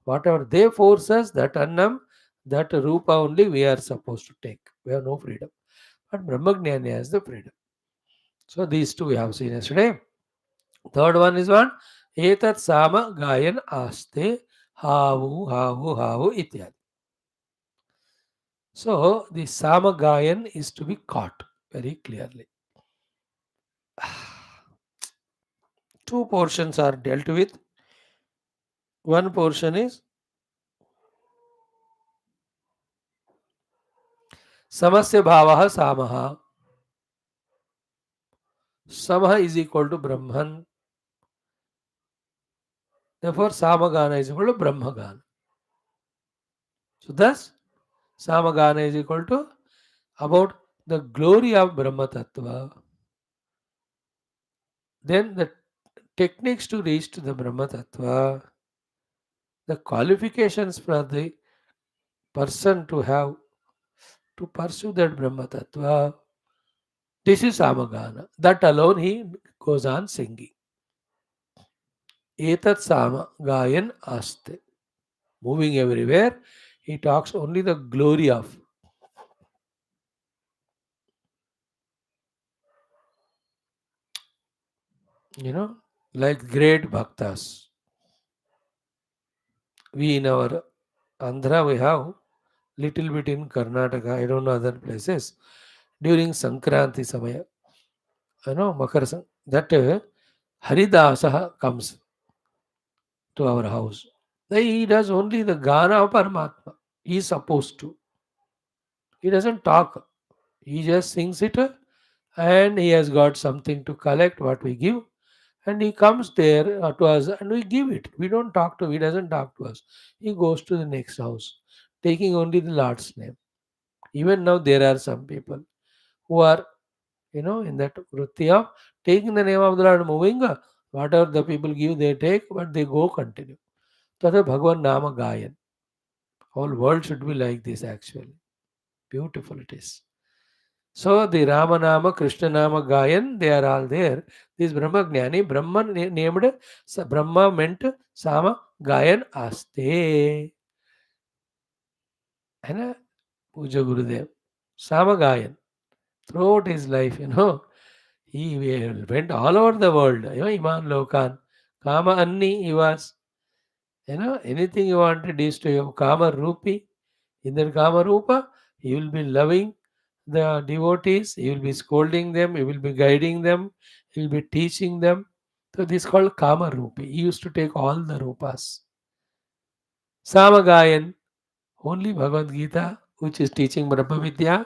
Whatever they force us, that annam, that rupa only we are supposed to take. We have no freedom. But Brahmagnani has the freedom. So these two we have seen yesterday. Third one is what? Etat sama gayan aste havu havu havu ityadi. So the sama gayan is to be caught very clearly. Two portions are dealt with. One portion is समस्य भाव सामः. Samah is equal to Brahman. Therefore, Samagana is equal to Brahmagana. So thus, Samagana is equal to about the glory of Brahma Tattva. Then the techniques to reach to the Brahma Tattva, the qualifications for the person to have to pursue that Brahma Tattva. This is Samagana. That alone he goes on singing. Etat Sama Gayan Aste. Moving everywhere, he talks only the glory of. Like great bhaktas. We in our Andhra, we have little bit in Karnataka, I don't know other places. During Sankranti Samaya, that Haridasaha comes to our house. He does only the Gana of Paramatma. He is supposed to. He doesn't talk. He just sings it and he has got something to collect what we give And he comes there to us and we give it. We don't talk to, he doesn't talk to us. He goes to the next house, taking only the Lord's name. Even now, there are some people who are, in that vritti of taking the name of the Lord, moving, whatever the people give, they take, but they go continue. Tata Bhagwan Nama Gayan. Whole world should be like this actually. Beautiful it is. So the Rama Nama, Krishna Nama Gayan, they are all there. This Brahma Jnani, Brahman named, Brahma meant Sama Gayan Aste. है ना पूज्य गुरुदेव Sama Gayan throughout his life, he went all over the world. Iman Lokan, Kama Anni, he was, anything you wanted is to have Kama Rupi. In that Kama Rupa, he will be loving the devotees, he will be scolding them, he will be guiding them, he will be teaching them. So this is called Kama Rupi. He used to take all the Rupas. Samagayan, only Bhagavad Gita, which is teaching Brahma Vidya,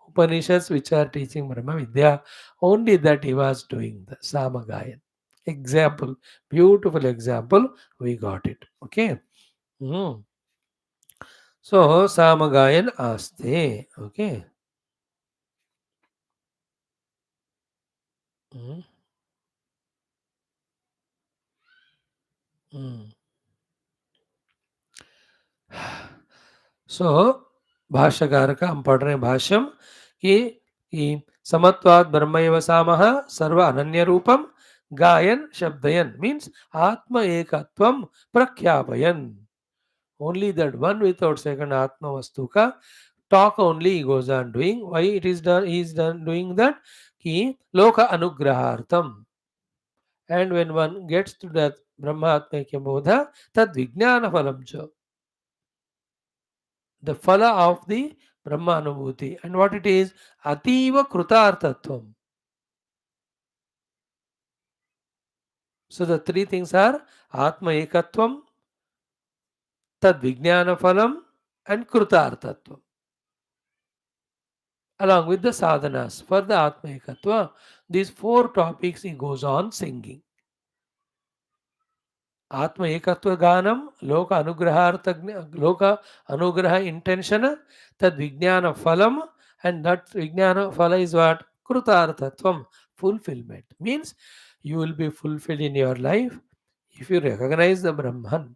Upanishads, which are teaching Brahma Vidya, only that he was doing the Samagayan. Example, beautiful example, we got it. Okay. Mm. So, Samagayan Aste. Okay. Mm. Mm. सो भाष्यकार का हम पढ़ रहे हैं भाष्यम कि समत्वाद ब्रह्मैव सामः सर्व अनन्य रूपम गायन शब्दयन मीन्स आत्म एकत्वम प्रख्यापयन only that one without second आत्म वस्तु का talk only he goes on doing why it is done he is done doing that ki loka anugrahartam and when one gets to that brahmatmekya bodha tad vijnana phalam cha the phala of the Brahma Anubhuti. And what it is? Ativa Krutartatvam. So the three things are Atma Ekatvam, Tad Vijnana Phalam, and Krutartatvam. Along with the sadhanas for the Atma Ekatva, these four topics he goes on singing. Atma Ekatva Ganam, Loka Anugrahartha, Loka Anugraha intention, Tad Vijnana Phalam, and that Vijnana Phala is what? Krutarthatvam, fulfillment. Means you will be fulfilled in your life if you recognize the Brahman.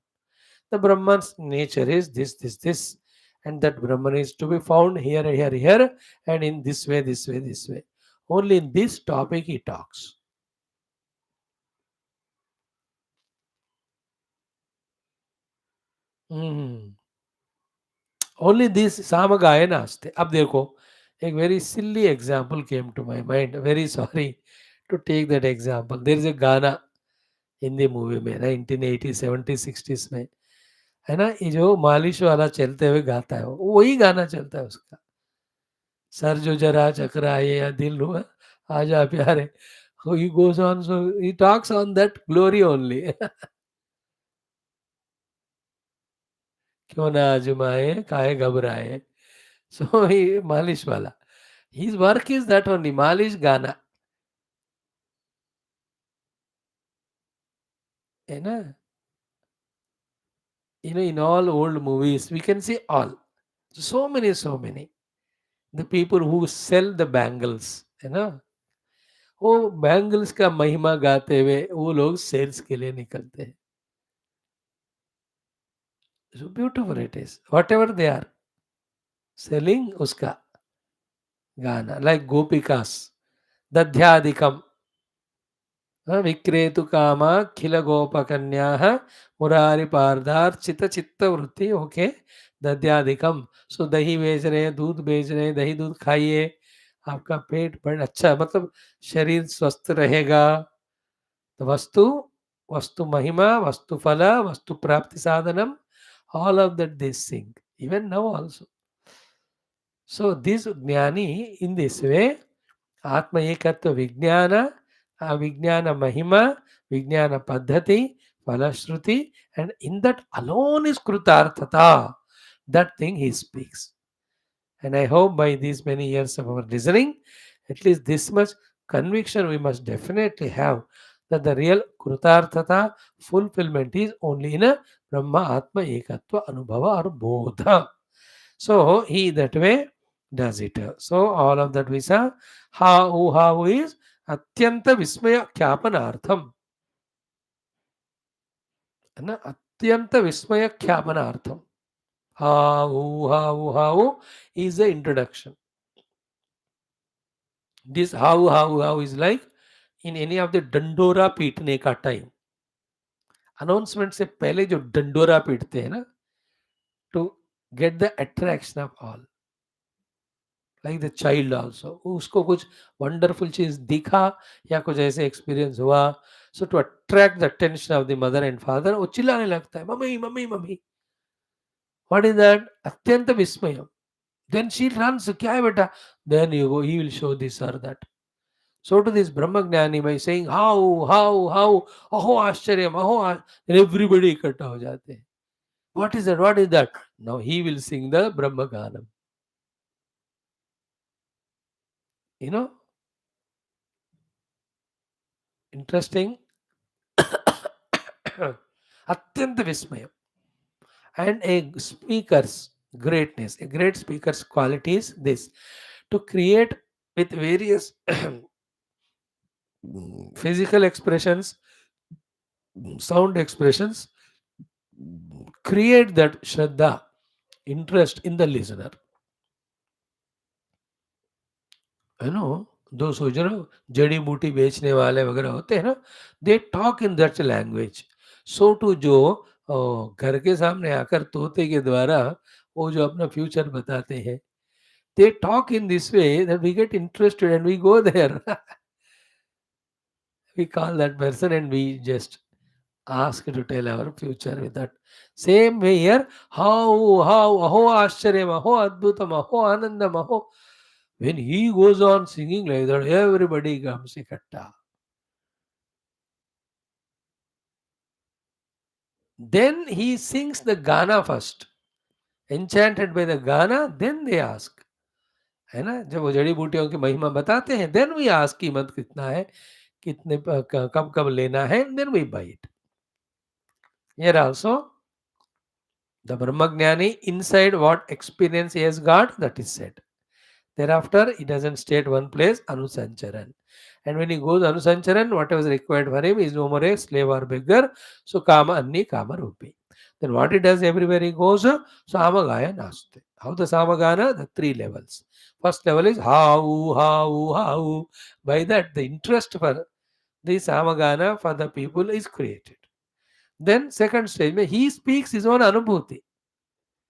The Brahman's nature is this, and that Brahman is to be found here, here, here, and in this way, this way, this way. Only in this topic he talks. Hmm. Only this Samagayana aste. अब देखो एक very silly example came to my mind. Very sorry to take that example. There is a Ghana Hindi movie में 1980 70 60s में है ना ये जो मालिश वाला चलते हुए गाता है वो वही गाना चलता है उसका सर जो जरा चकराए या दिल हुआ आजा प्यारे he goes on so he talks on that glory only क्यों ना आजमाए काहे घबराए so he मालिश वाला his work is that only मालिश गाना है ना in all old movies we can see all so many the people who sell the bangles है ना वो बैंगल्स का महिमा गाते हुए वो लोग सेल्स के लिए निकलते हैं so beautiful it is whatever they are selling उसका गाना like गोपिकास दध्यादिकम विक्रेतु कामा खिल गोपकन्या मुरारी पारदार्चित चित्त वृत्ति ओके दध्यादिकम सो दही बेच रहे हैं दूध बेच रहे हैं दही दूध खाइए आपका पेट बड़ा अच्छा मतलब शरीर स्वस्थ रहेगा तो वस्तु वस्तु महिमा वस्तु फल वस्तु प्राप्ति साधनम all of that they sing even now also so this jnani in this way atma ekatva vijnana vijnana mahima vijnana paddhati phala shruti and in that alone is krutarthata that thing he speaks and I hope by these many years of our listening at least this much conviction we must definitely have that the real Krutarthata fulfillment is only in a Brahma Atma Ekatva Anubhava or Bodha. So he that way does it. So all of that we saw. How is Atyanta Vismaya Kyapanartham. Atyanta Vismaya Kyapanartham. How is the introduction. This how is like in any of the dandora पीटने का time announcement से पहले जो डंडोरा पीटते हैं ना to get the attraction of all like the child also उसको कुछ वंडरफुल चीज दिखा या कुछ ऐसे एक्सपीरियंस हुआ so to attract the attention of the mother and father वो चिल्लाने लगता है mummy mummy mummy what is that अत्यंत विस्मय देन शी रन्स क्या है बेटा then you go he will show this और that. So to this Brahmagnani by saying how, अहो आश्चर्य अहो then everybody इकट्ठा हो जाते हैं. What is that? What is that? Now he will sing the Brahma Ganam. You know, interesting. अत्यंत विस्मय. And a speaker's greatness, a great speaker's quality is this to create with various physical expressions, sound expressions, create that Shraddha, interest in the listener. You know, those who जड़ी बूटी बेचने वाले वगैरह होते हैं ना, they talk in that language. So to जो घर के सामने आकर तोते के द्वारा वो जो अपना फ्यूचर बताते हैं, they talk in this way that we get interested and we go there. We call that person and we just ask to tell our future with that. Same way here, how, aho आश्चर्यम, aho adbhutam, aho anandam, aho. When he goes on singing like that, everybody comes ikatta. Then he sings the Gana first. Enchanted by the Gana, then they ask. है ना जब वो जड़ी बूटियों की महिमा बताते हैं देन वी आस्क कीमत कितना है कितने कब कब लेना है then we buy it here also the ब्रह्मज्ञानी inside what experience he has got that is said thereafter he doesn't stay at one place anusancharan and when he goes anusancharan whatever is required for him is no more a slave or beggar so kama anni kama rupi then what he does everywhere he goes samagaya naste how the samagana the three levels first level is how by that the interest for the samagana for the people is created then second stage he speaks his own anubhuti.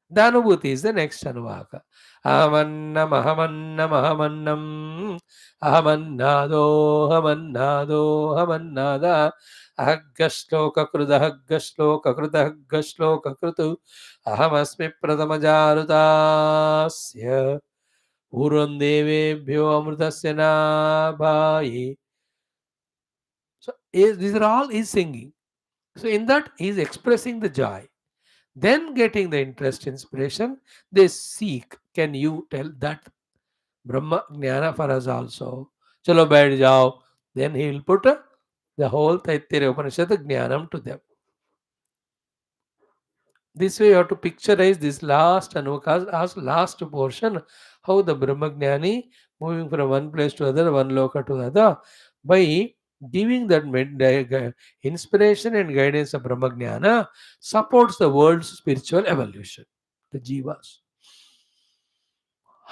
The Anubhuti is the next Anuvaka. Ahamannam, ahamannam, ahamannam, ahamannado, ahamannado, ahamannada, ahagashloka kruda, hagashloka kruda, hagashloka krutu, ahamasmi pradamajarutasya, puran devebhyo amrutasya nabhayi. So these are all is singing. So in that he is expressing the joy. Then getting the interest, inspiration, they seek. Can you tell that Brahma Jnana for us also? Chalo baith jao. Then he will put the whole Taittiriya Upanishad Jnanam to them. This way you have to picturize this last Anuvaka's last portion, how the Brahmagnani moving from one place to other, one loka to other, by giving that inspiration and guidance of Brahmagnana supports the world's spiritual evolution, the jivas.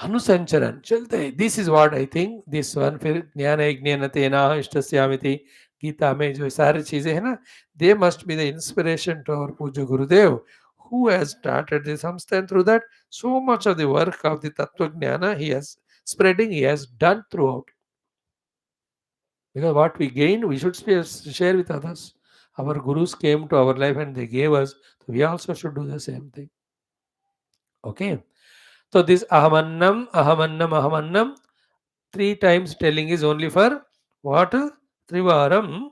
अनुसंचरण चलते हैं this is what I think this one फिर ज्ञान यज्ञेन तेना इष्टस्यामिति गीता में जो सारी चीजें हैं ना they must be the inspiration to our पूज्य Gurudev who has started this samstha and through that so much of the work of the tattva jnana he has spreading he has done throughout because what we gained we should share with others our gurus came to our life and they gave us so we also should do the same thing okay so this ahamannam ahamannam ahamannam three times telling is only for what? Trivaram.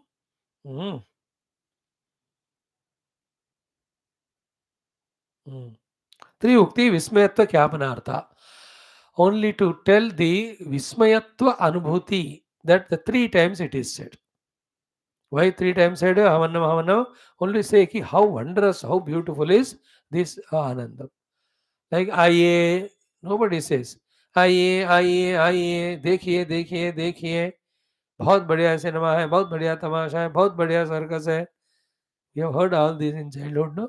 Mm. Mm. Triukti Vismayatva Kyapanartha. Only to tell the Vismayatva Anubhuti that the three times it is said. Why three times said Havanam Havanam? Only say ki how wondrous, how beautiful is this Anandam. Like आइए, nobody says आइए देखिए देखिए देखिए, बहुत बढ़िया cinema है, बहुत बढ़िया तमाशा है, बहुत बढ़िया सर्कस है. You have heard all these in childhood, no?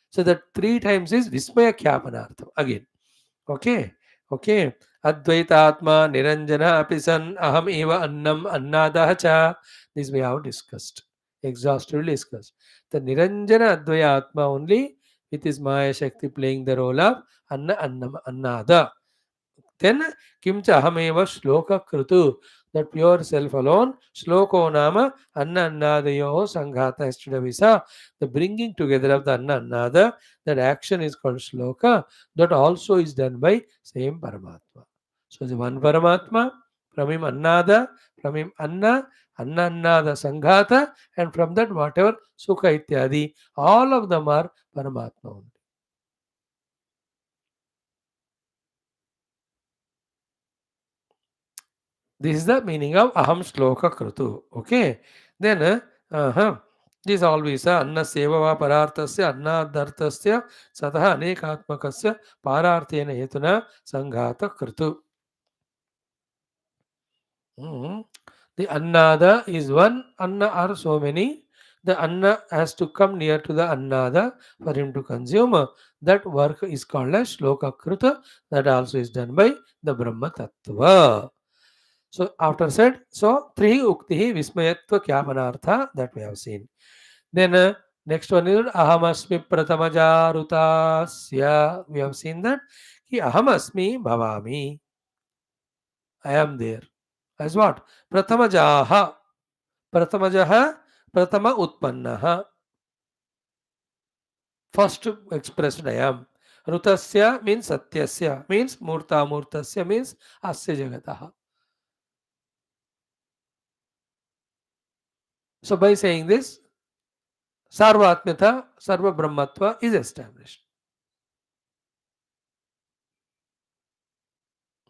So that three times is Vismaya Kyapanartham. Again. Okay. Okay. Advaitatma Niranjana Apisan Aham Eva Annam Annadaha Cha. This we have discussed. Exhaustively discussed. The Niranjana Advayatma only with his Maya Shakti playing the role of Anna Annam Annada. Then Kimcha Ahameva Shloka Krutu, that pure self alone, Shloko Nama, Anna Annadayo Sanghata Estradavisa, the bringing together of the Anna Annada, that action is called Shloka, that also is done by same Paramatma. So the one Paramatma, from him Annada, from him Anna, Anna Annada Sanghata, and from that whatever Sukha Ityadi, all of them are Paramatma only. This is the meaning of aham shloka krutu. Okay. Then this always anna sevava parartasya anna dhartasya satah anekatmakasya pararthena hetuna sanghata krutu. Mhm. The annada is one, anna are so many. The anna has to come near to the annada for him to consume. That work is called as shloka kruta. That also is done by the Brahma Tattva. So after said, so three ukti vismayatva kyapanartha that we have seen. Then next one is ahamasmi pratamajarutasya. We have seen that ki ahamasmi bhavami. I am there. As what? Pratamajaha. Pratamajaha. Pratama utpannaha. First expressed I am. Rutasya means satyasya, means murta murtasya means asya jagataha. So by saying this, Sarvatmata, Sarva Brahmatva is established.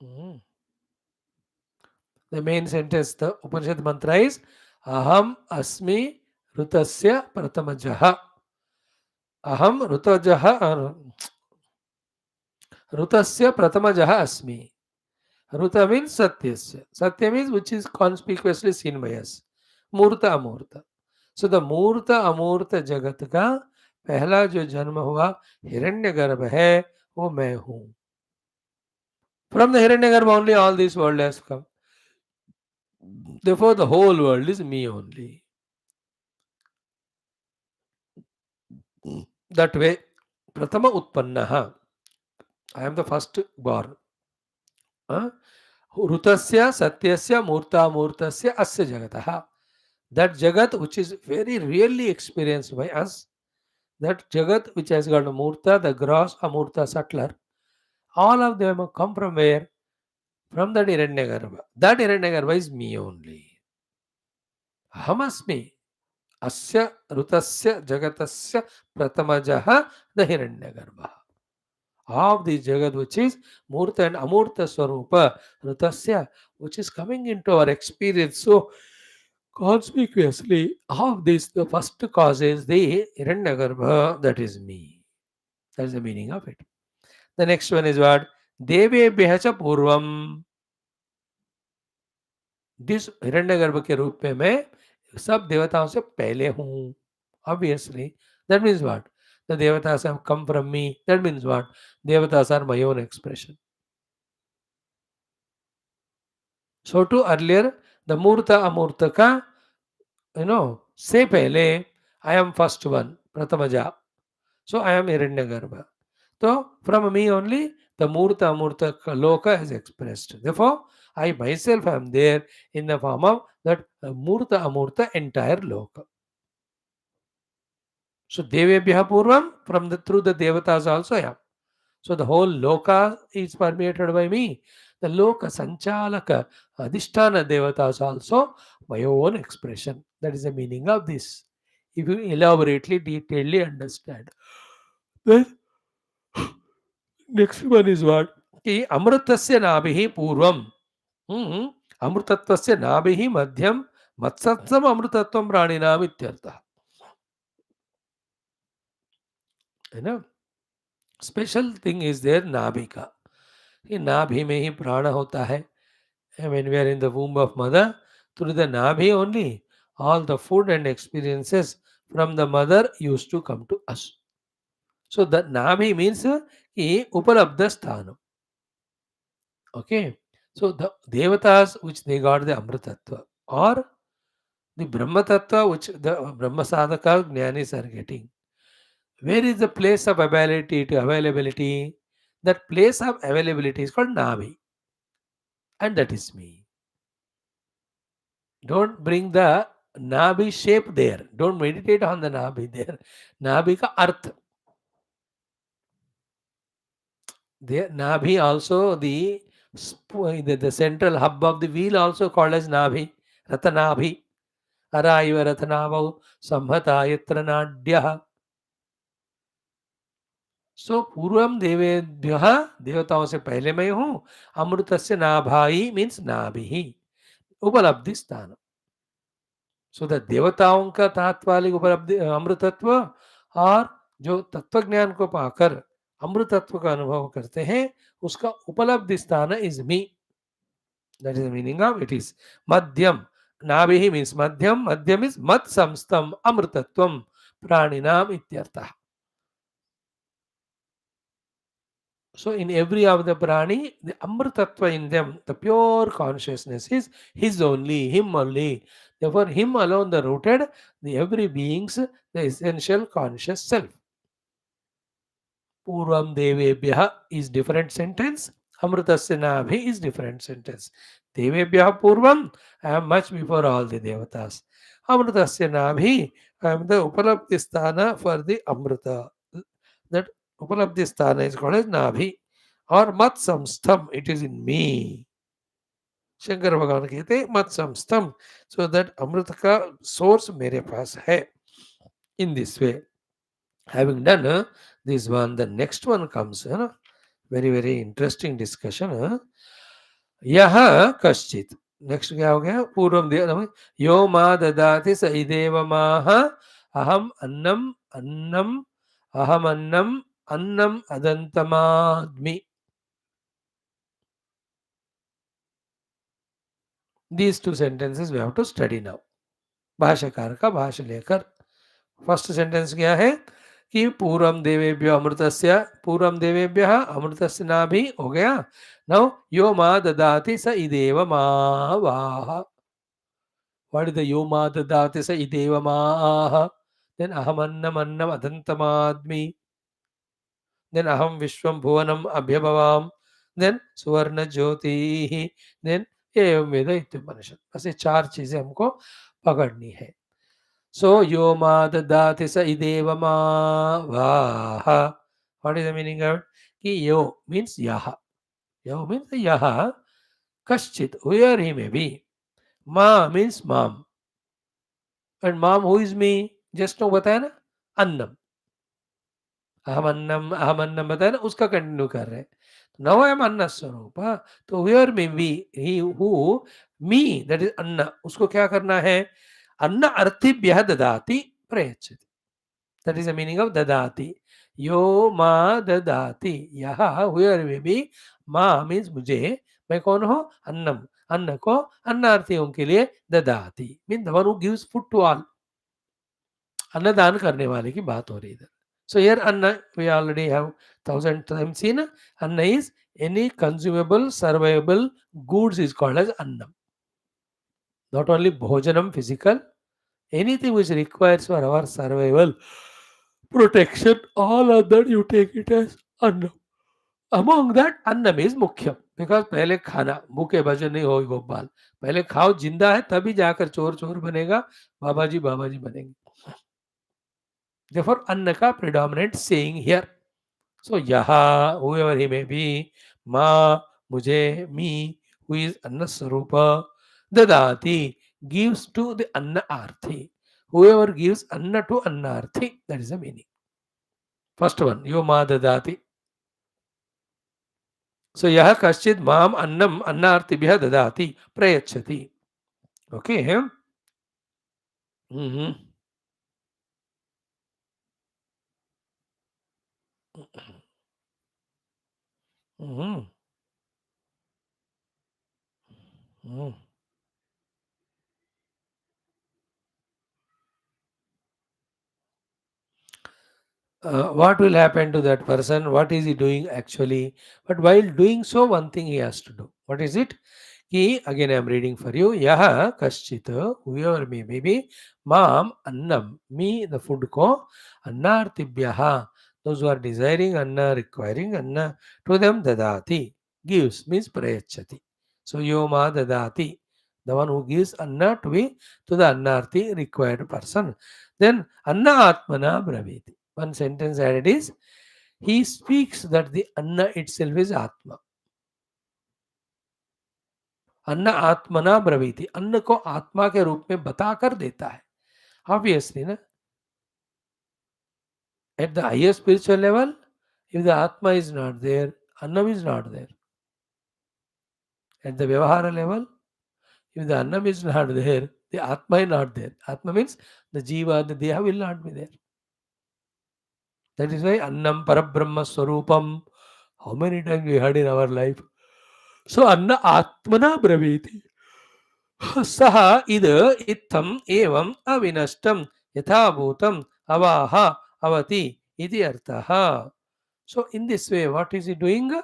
Mm. The main sentence, the Upanishad mantra is Aham Asmi Rutasya Pratamajaha. Aham Rutasya Pratamajaha Asmi. Ruta means Satyasya. Satya means which is conspicuously seen by us. Murta Amurta. So the Murta Amurta Jagat का पहला जो जन्म हुआ हिरण्यगर्भ है वो मैं हूँ. From the Hiranyagarbha only all this world has come. Therefore, the whole world is me only. That way, Pratama Utpannaha. I am the first born. Rutasya, Satyasya, Murta, Murtasya, Asya Jagataha. That Jagat which is very really experienced by us, that Jagat which has got a Murta, the gross, Amurta, subtler, all of them come from where? From that Hiranyagarbha. That Hiranyagarbha is me only. Hamasmi. Asya Rutasya Jagatasya Pratamajaha the Hiranyagarbha. Of the Jagat which is Murta and Amurta Swarupa Rutasya, which is coming into our experience so conspicuously. Of this, the first cause is the Hiranyagarbha, that is me. That is the meaning of it. The next one is what? Devebhyacha Purvam. This हिरण्यगर्भ के रूप में मैं सब देवताओं से पहले हूँ. Obviously, that means what? The devatas have come from me. That means what? Devatas are my own expression. So to earlier, the Murta Amurta ka, say pehle, I am first one, Pratamaja. So I am Hiranyagarbha. So from me only, the Murta Amurta Loka is expressed. Therefore, I myself am there in the form of that Murta Amurta entire Loka. So Devebhya Purvam, from the through the Devatas also I am. So the whole Loka is permeated by me. The Loka Sanchalaka Adhisthana Devatas also my own expression. That is the meaning of this. If you elaborately, detailedly understand. Then next one is what? कि अमृतस्य नाभिः पूर्वम अमृतत्वस्य नाभिः मध्यम मत्सत्सम अमृतत्वम प्राणिनाम इत्यर्थः, है ना. Special thing is there नाभि का. ये नाभि में ही प्राण होता है. When we are in the womb of mother, through the nabi only, all the food and experiences from the mother used to come to us. So the nabi means ki upalabdha sthanam. Okay. So the devatas which they got the amritattva, or the brahma tattva which the brahma sadhaka jnanis are getting. Where is the place of availability to availability? That place of availability is called nabi, and that is me. Don't bring the Nabi shape there. Don't meditate on the Nabi there. Nabi ka arth. There, Nabi also the central hub of the wheel also called as Nabi. Ratanabhi. Araiva Ratanabhau Samhata Yatra Nadyaha. So पूर्वम देवेभ्यः, देवताओं से पहले मैं हूँ. अमृतस्य नाभाई means नाभि ही उपलब्धि स्थान. So the देवताओं का तात्कालिक उपलब्धि अमृतत्व, और जो तत्व ज्ञान को पाकर अमृतत्व का अनुभव करते हैं, उसका उपलब्धि स्थान is me. That is the meaning of it is मध्यम. नाभि मीन्स मध्यम. मध्यम इज मत समस्तम अमृतत्वम प्राणिनाम इत्यर्थः. So in every of the prani, the amritattva in them, the pure consciousness is his only, him only. Therefore, him alone, the rooted, the every being's the essential conscious self. Purvam devebhya is different sentence. Amritasya nabhi is different sentence. Devebhya purvam, I am much before all the devatas. Amritasya nabhi, I am the upalabdhi sthana for the amrita. That upalabdhi sthana is called as nabhi. और मत समस्तम, it is in मी. शंकर भगवान कहते हैं मत समस्तम, so that अमृत का source मेरे पास है. In this way, having done this one, the next one comes, है ना. Very very interesting discussion. यह कश्चित, नेक्स्ट क्या हो गया. पूर्वम यो मा ददाति स इदेव माह अहम अन्नम अन्नम अहम अन्नम अन्नम अदंतमाद्मि. These two sentences we have to study now. भाष्यकार का भाष्य लेकर. फर्स्ट सेंटेंस क्या है कि पूर्वम देवेभ्य अमृतस्य, पूर्वम देवेभ्य अमृतस्य नाभि हो गया. नाउ यो मा ददाति स इदेव मा वाह. व्हाट इज द यो मा ददाति स इदेव माह? देन अहम अन्नम अन्नम अदंतमाद्मि. देन अहम विश्वम भुवनम अभ्यभवाम. देन सुवर्ण ज्योति. देन एवं वेद इत्युपनिषद. बस ये चार चीजें हमको पकड़नी है. सो यो मा ददाति स इदेव मा वाह. What is the meaning of कि यो मीन्स यह. यो मीन्स यह. कश्चित, वेयर ही मे बी. मा मीन्स माम. एंड माम who is me? Just now बताया ना, अन्नम. अहम अन्नम बताया ना, उसका कंटिन्यू कर रहे हैं. नाउ आई एम अन्न स्वरूप. तो where may be he who me, that is अन्न, उसको क्या करना है? अन्न अर्थिभ्यः ददाति प्रयच्छति. That is the meaning of ददाति. यो मा ददाति, यह वेयर मे बी. मा मीन्स मुझे, मैं कौन हूँ? अन्नम, अन्न को अन्नार्थियों के लिए ददाति mean the one who gives food to all. अन्नदान करने वाले की बात हो रही है. So here Anna, we already have 1,000 times seen. Anna is any consumable, survivable goods is called as Annam. Not only Bhojanam physical, anything which requires for our survival, protection, all of that you take it as Annam. Among that, Annam is मुख्य. Because पहले खाना, भूखे भजन नहीं हो गोपाल. पहले खाओ, जिंदा है तभी जाकर चोर चोर बनेगा, बाबा जी बनेंगे. Therefore, Anna ka predominant saying here. So yaha, whoever he may be, ma, mujhe, me, who is Anna Sarupa, dadati, gives to the Anna Arthi. Whoever gives Anna to Anna Arthi, that is the meaning. First one, yo ma dadati. So yaha kaschid maam annam anna artibhya dadati prayachati. Okay. Mm-hmm. Mm-hmm. Mm-hmm. What will happen to that person? What is he doing actually? But while doing so, one thing he has to do. What is it? He, again, I am reading for you. Yaha kaschita, whoever may be, mam annam, me, the food ko, annartibhyaha, those who are desiring anna, requiring anna, to them dadati, gives, means prayachati. So, yoma dadati, the one who gives anna to be to the annarti, required person. Then, anna atmana braviti. One sentence added is, he speaks that the anna itself is atma. अन्न आत्मना ब्रवीति, अन्न को आत्मा के रूप में बताकर देता है. Obviously, na, at the highest spiritual level, if the atma is not there, annam is not there. At the vyavahara level, if the annam is not there, the atma is not there. Atma means the jiva, the deha will not be there. That is why annam parabrahma swarupam. How many times we heard in our life? So anna atmana braviti. सः इद इत्थम् एवम् अविनष्टं यथाभूतम् अवाह avati iti arthaha. So in this way, what is he doing?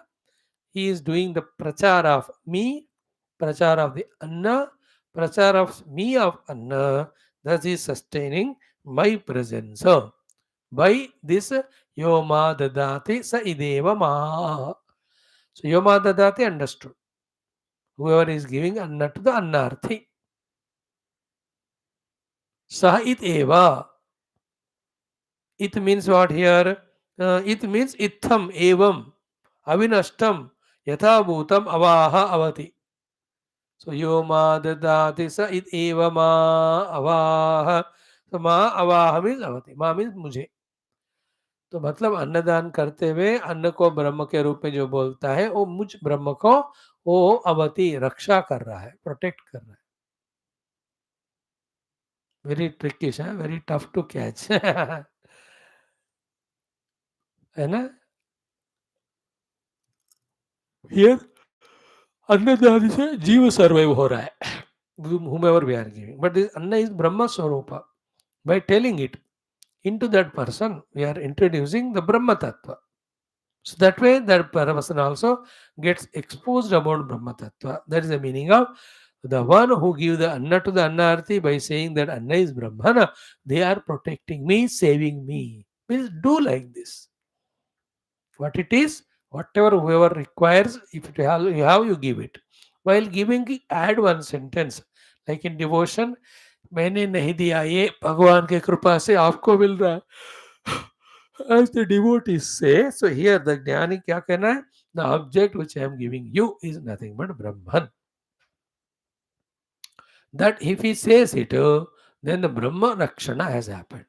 He is doing the prachar of me, prachar of the anna, prachar of me of anna. Thus he is sustaining my presence. By this yoma dadati sa ideva ma. So yoma dadati understood. Whoever is giving anna to the annarthi. Sah it eva. It means what here? It means itham evam avinashtam yatha bhutam avaha avati. So yoma dadati sa it eva ma avaha. So ma avaha means avati. Ma means मुझे. तो मतलब अन्नदान करते हुए अन्न को ब्रह्म के रूप में जो बोलता है वो मुझ ब्रह्म को वो अवति रक्षा कर रहा है, प्रोटेक्ट कर रहा है. वेरी ट्रिकिश है, वेरी टफ टू कैच. है ना. हियर अन्नदान से जीव सर्वाइव हो रहा है, whomever we are giving. But this Anna is Brahma Swarupa. By telling it into that person, we are introducing the Brahma Tattva. So that way, that person also gets exposed about Brahma Tattva. That is the meaning of the one who give the Anna to the Annarthi by saying that Anna is Brahmana. They are protecting me, saving me. Please do like this. What it is, whatever whoever requires, if you have, you give it. While giving, add one sentence. Like in devotion, मैंने नहीं दिया ये भगवान के कृपा से आपको मिल रहा है. As the devotees say, so here the ज्ञानी क्या कहना है? The object which I am giving you is nothing but Brahman. That if he says it, then the Brahma Rakshana has happened.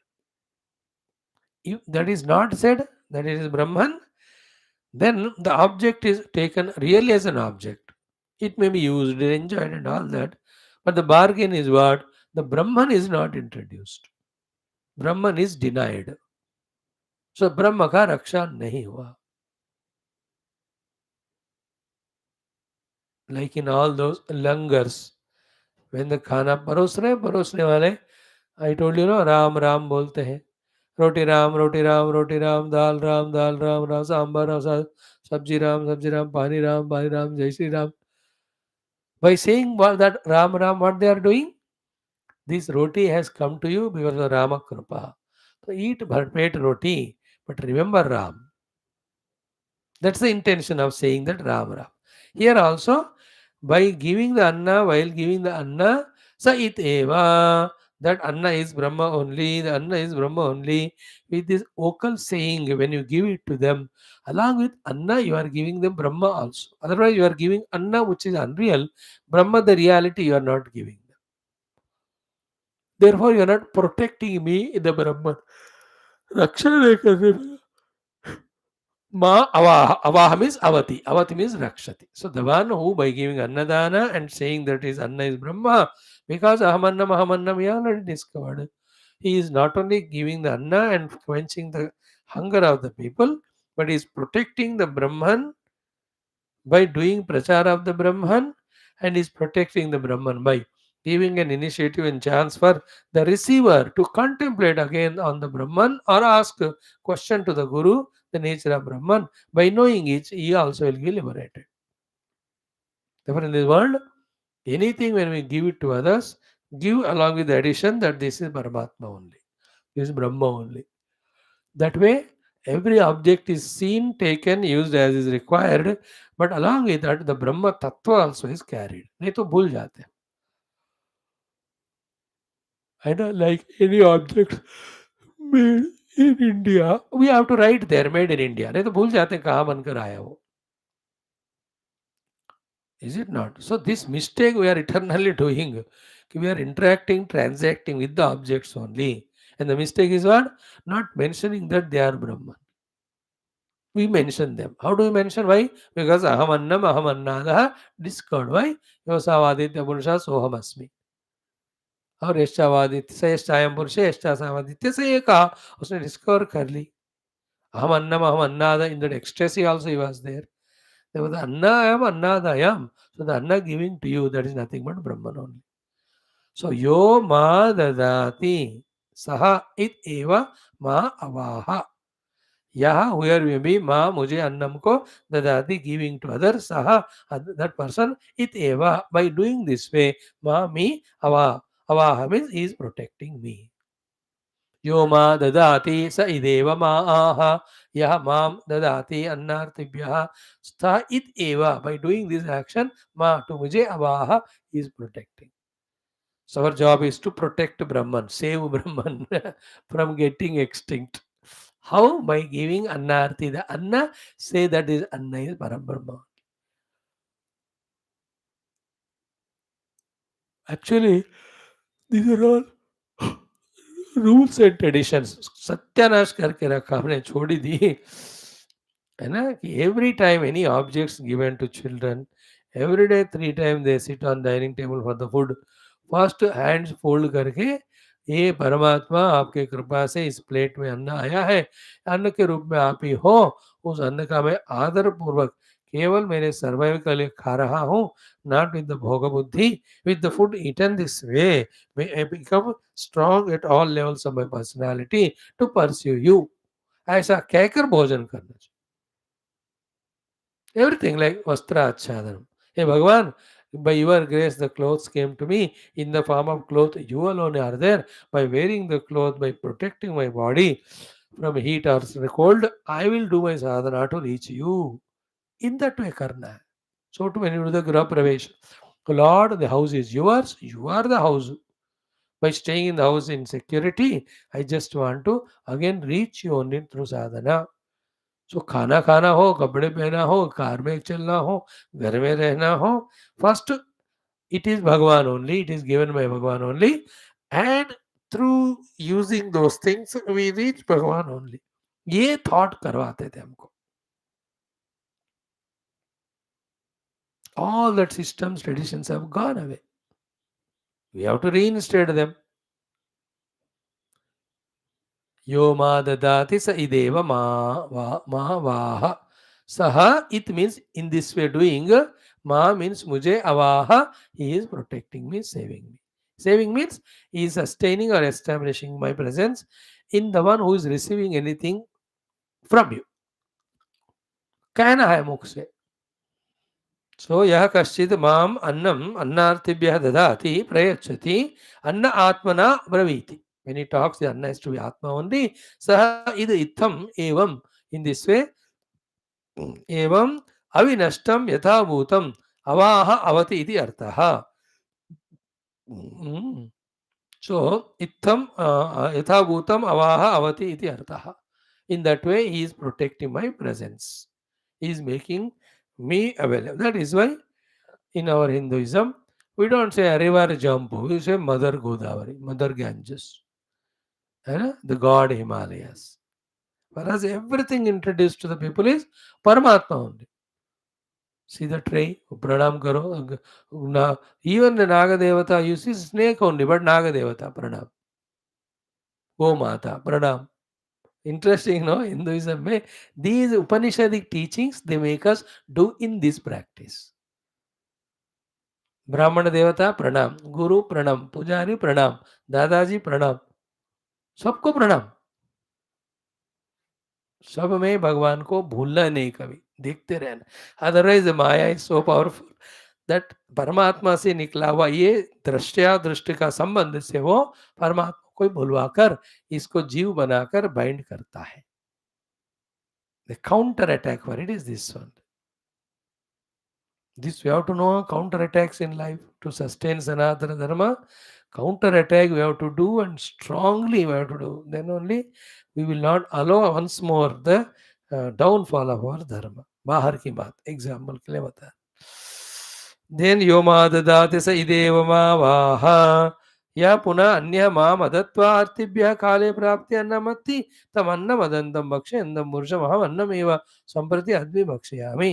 If that is not said, that it is Brahman, then the object is taken really as an object. It may be used, enjoyed, and all that. But the bargain is what? The Brahman is not introduced. Brahman is denied. So ब्रह्म का रक्षा नहीं हुआ. Like in all those langars, when the खाना परोसने वाले, I told you no, Ram Ram बोलते हैं. रोटी राम रोटी राम रोटी राम, दाल राम दाल राम राम, सांबर राम सब्जी राम, पानी राम, जय Shri Ram. By saying that Ram Ram, what they are doing? This roti has come to you because of Rama Kripa. So eat bharpet roti, but remember Ram. That's the intention of saying that Ram Ram. Here also, by giving the Anna, while giving the Anna, Sa it eva, that Anna is Brahma only, the Anna is Brahma only. With this vocal saying, when you give it to them, along with Anna, you are giving them Brahma also. Otherwise, you are giving Anna, which is unreal. Brahma, the reality, you are not giving. Therefore, you are not protecting me in the Brahman. रक्षा नहीं करने में Ma avaha. Avaha means avati. Avati means rakshati. So the one who by giving annadana and saying that is anna is Brahma, because ahamannam we already discovered. He is not only giving the anna and quenching the hunger of the people, but is protecting the Brahman by doing prachar of the Brahman, and is protecting the Brahman by giving an initiative and chance for the receiver to contemplate again on the Brahman or ask a question to the Guru, the nature of Brahman. By knowing it, he also will be liberated. Therefore, in this world, anything when we give it to others, give along with the addition that this is Paramatma only, this is Brahma only. That way, every object is seen, taken, used as is required, but along with that, the Brahma Tattva also is carried. नहीं तो भूल जाते हैं. I know, like any object made in India, we have to write there, made in India. नहीं तो भूल जाते हैं कहाँ बनकर आया वो. Is it not? So this mistake we are eternally doing. We are interacting, transacting with the objects only. And the mistake is what? Not mentioning that they are Brahman. We mention them. How do we mention? Why? Because aham annam, aham annada discovered. Why? Yosavaditya Purusha soham asmi. और यश्चावादित्य से यश्चायम पुरुष यश्चासावादित्य से ये कहा उसने discover कर ली अहम अन्नम अहम अन्नाद in that ecstasy also he was there. There was anna I am annada I am. So the anna giving to you, that is nothing but Brahman only. So yo ma dadati saha it eva ma avaha. Yaha, where we be, ma, mujhe annam ko dadati, giving to others, saha, that person, it eva, by doing this way, ma, me, ava, avaha means he is protecting me. Yo ma dadati sa ideva ma aha, yaha mam dadati annartibhyaha, sta it eva, by doing this action, ma, to mujhe avaha, he is protecting. So our job is to protect Brahman, save Brahman from getting extinct. How? By giving Annarti. The Anna, say that is Anna is Parabrahma. Actually, these are all rules and traditions. सत्यानाश करके रखा हमने, छोड़ ही दी है ना. कि every time any objects given to children, every day 3 time they sit on dining table for the food. First hands fold करके, ये परमात्मा आपके कृपा से इस प्लेट में अन्न आया है, अन्न के रूप में आप ही हो. उस अन्न का मैं आदर पूर्वक केवल मेरे सर्वाइव के लिए खा रहा हूँ, नॉट विद द भोग बुद्धि. With the food eaten this way, may I become strong at all levels of my personality to pursue you. ऐसा कहकर भोजन करना चाहिए. Everything like vastra achhadanam. Hey Bhagavan, by your grace the clothes came to me in the form of cloth. You alone are there. By wearing the cloth, by protecting my body from heat or cold, I will do my sadhana to reach you. In that way karna hai. So to when you do the Graha Pravesh, Lord, the house is yours. You are the house. By staying in the house in security, I just want to again reach you only through sadhana. So खाना खाना हो, कपड़े पहना हो, car में चलना हो, घर में रहना हो, first it is Bhagwan only, it is given by Bhagwan only, and through using those things we reach Bhagwan only. ये thought करवाते थे हमको. All that systems, traditions have gone away. We have to reinstate them. Yo ma dadati sa ideva ma vaha. Saha, it means in this way doing. Ma means mujhe avaha, he is protecting me, saving me. Saving means he is sustaining or establishing my presence in the one who is receiving anything from you. कहना है मुख से. So यह कश्चित् माम अन्नम अन्नार्थिभ्यः ददाति प्रयच्छति अन्न आत्मना ब्रवीति. When he talks, the anna is to be atma only. Saha id itham evam. In this way, evam avinashtam yatha bhutam avaha avati iti arthaha. So itham yatha bhutam avaha avati iti arthaha. In that way, he is protecting my presence. He is making me available. That is why in our Hinduism, we don't say river Jambu, we say Mother Godavari, Mother Ganges, the god Himalayas. Whereas everything introduced to the people is Paramatma only. See the tray, pranam karo. Even the Naga Devata, you see snake only, but Naga Devata, pranam. Go Mata, pranam. Interesting, no? Hinduism, these Upanishadic teachings, they make us do in this practice. ब्राह्मण देवता प्रणाम, गुरु प्रणाम, पुजारी प्रणाम, दादाजी प्रणाम, सबको प्रणाम. सब में भगवान को भूलना नहीं, कभी देखते रहना. Otherwise Maya is so powerful that परमात्मा से निकला हुआ ये दृष्टया दृष्टि का संबंध से वो परमात्मा को भुलवाकर इसको जीव बनाकर बाइंड करता है. The counter attack for it is this one. This we have to know counter attacks in life to sustain Sanatana Dharma. Counter attack we have to do and strongly we have to do. Then only we will not allow once more the downfall of our Dharma. बाहर की बात example के लिए बता. Then Yoma ददाति स इदेव मावाहा या पुनः अन्य माम अदत्वा अर्थिभ्यः काले प्राप्ति अन्नमत्ति तम अन्नमदन्तं भक्ष्यन्तं पुरुषमहम् अन्नमेव सम्प्रति Advi भक्ष्यामि.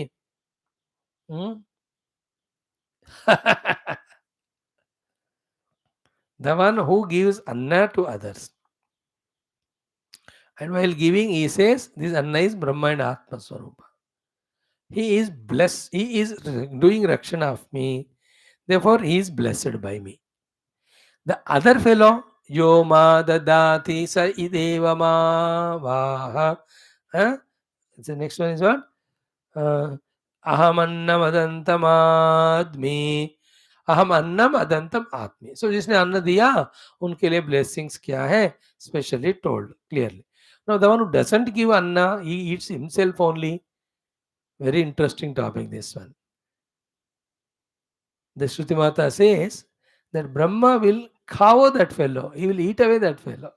The one who gives anna to others. And while giving, he says, this anna is Brahma and Atma Swarupa. He is blessed. He is doing rakshana of me. Therefore, he is blessed by me. The other fellow, Yoma dadati sa ideva ma vaha. The next one is what? Aham annam adantamadmi. अहम अन्नम अदंतम आत्मी. सो जिसने अन्न दिया उनके लिए blessings क्या है specially told clearly. Now the one who doesn't give अन्ना he eats himself only. Very interesting topic this one. The Shruti माता सेज दैट ब्रह्मा विल खाओ that fellow, he will eat away that fellow.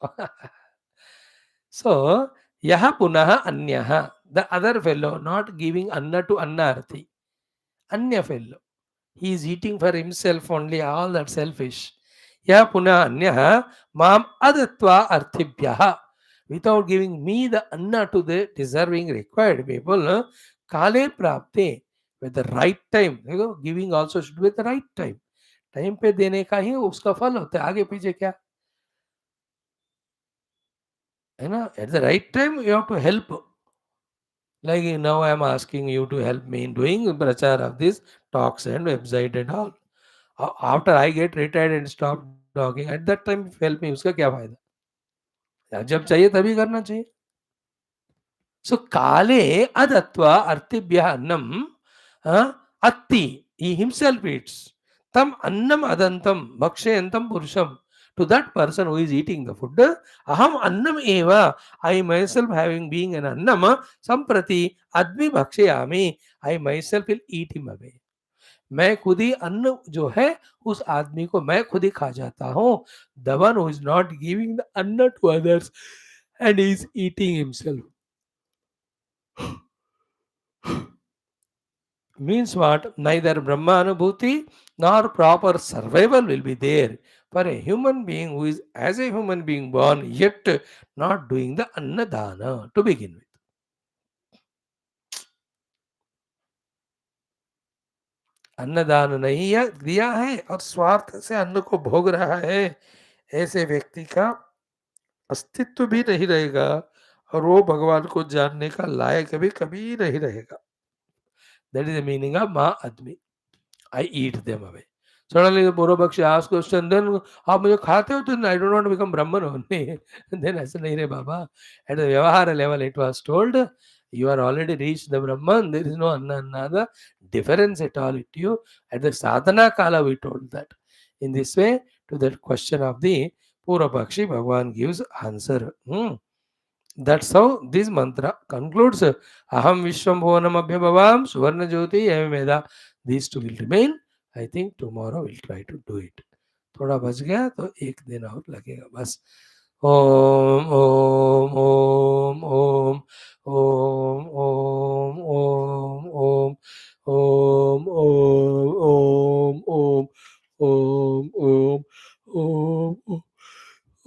So यह पुनः अन्यः, the other fellow not giving अन्ना to अन्नार्थी, अन्य fellow. He is eating for himself only, all that selfish. Ya puna anyaha mam adatva arthibhyaha. Without giving me the anna to the deserving required people, kale prapte, with the right time. Giving also should be at the right time. Time पे देने का ही उसका फल होता है, आगे पीछे क्या है ना. At the right time you have to help. Like now I am asking you to help me in doing prachar of this talks and website and all. After I get retired and stop talking, at that time if you help me, उसका क्या फायदा. जब चाहिए तभी करना चाहिए. So काले अदत्वा अर्थिभ्यः अन्नम atti, he himself eats. Tam annam adantam bhakshayantam purusham. To that person who is eating the food, aham annam eva, I myself having being an annam, samprati advi bhakshayami, I myself will eat him away. मैं खुद ही अन्न जो है उस आदमी को मैं खुद ही खा जाता हूँ. The one who is not giving the अन्न to others and is eating himself. Means what? Neither Brahma Anubhuti nor proper survival will be there for a human being who is as a human being born yet not doing the Annadana to begin with. अन्नदान नहीं दिया है और स्वार्थ से अन्न को भोग रहा है, ऐसे व्यक्ति का अस्तित्व भी नहीं रहेगा और वो भगवान को जानने का लायक भी कभी नहीं रहेगा. That is the meaning of मा आदमी. I eat them away. Suddenly the Purvapakshi asks question, then आप मुझे खाते हो तो I do not become Brahman only. Then ऐसा नहीं रे बाबा. At the Vyavahara level it was told, you are already reached the Brahman, there is no another difference at all with you. At the sadhana kala we told that. In this way, to that question of the Purvapakshi, Bhagavan gives answer. That's how this mantra concludes. Aham Vishwam Bhuvanam Abhyabhavam Suvarna Jyoti Evameda. These two will remain. I think tomorrow we'll try to do it. थोड़ा बच गया तो एक दिन और लगेगा बस. ओम ओम ओम ओम ओम ओम ओम ओम ओम ओम ओम ओम ओम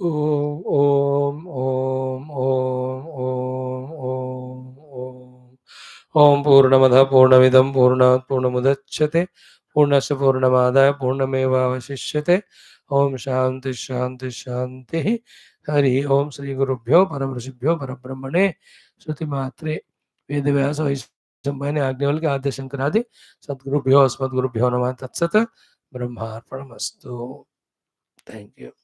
ओम ओम ओम ओम ओम ओम ओम पूर्णमद पूर्णमिदं पूर्णात् पूर्णमुदच्यते पूर्णस्य पूर्णमादाय पूर्णमेवावशिष्यते। ओम शांति शांति शांति। हरि ओम। श्री गुरुभ्यो परम ऋषिभ्यो परब्रह्मणे श्रुति मात्रे वेदव्यास वैशंपायन आज्ञवल्क्य आद्य शंकरादि सद्गुरुभ्यो अस्मद्गुरुभ्यो नमः। तत्सत्। ब्रह्मार्पणमस्तु। Thank you.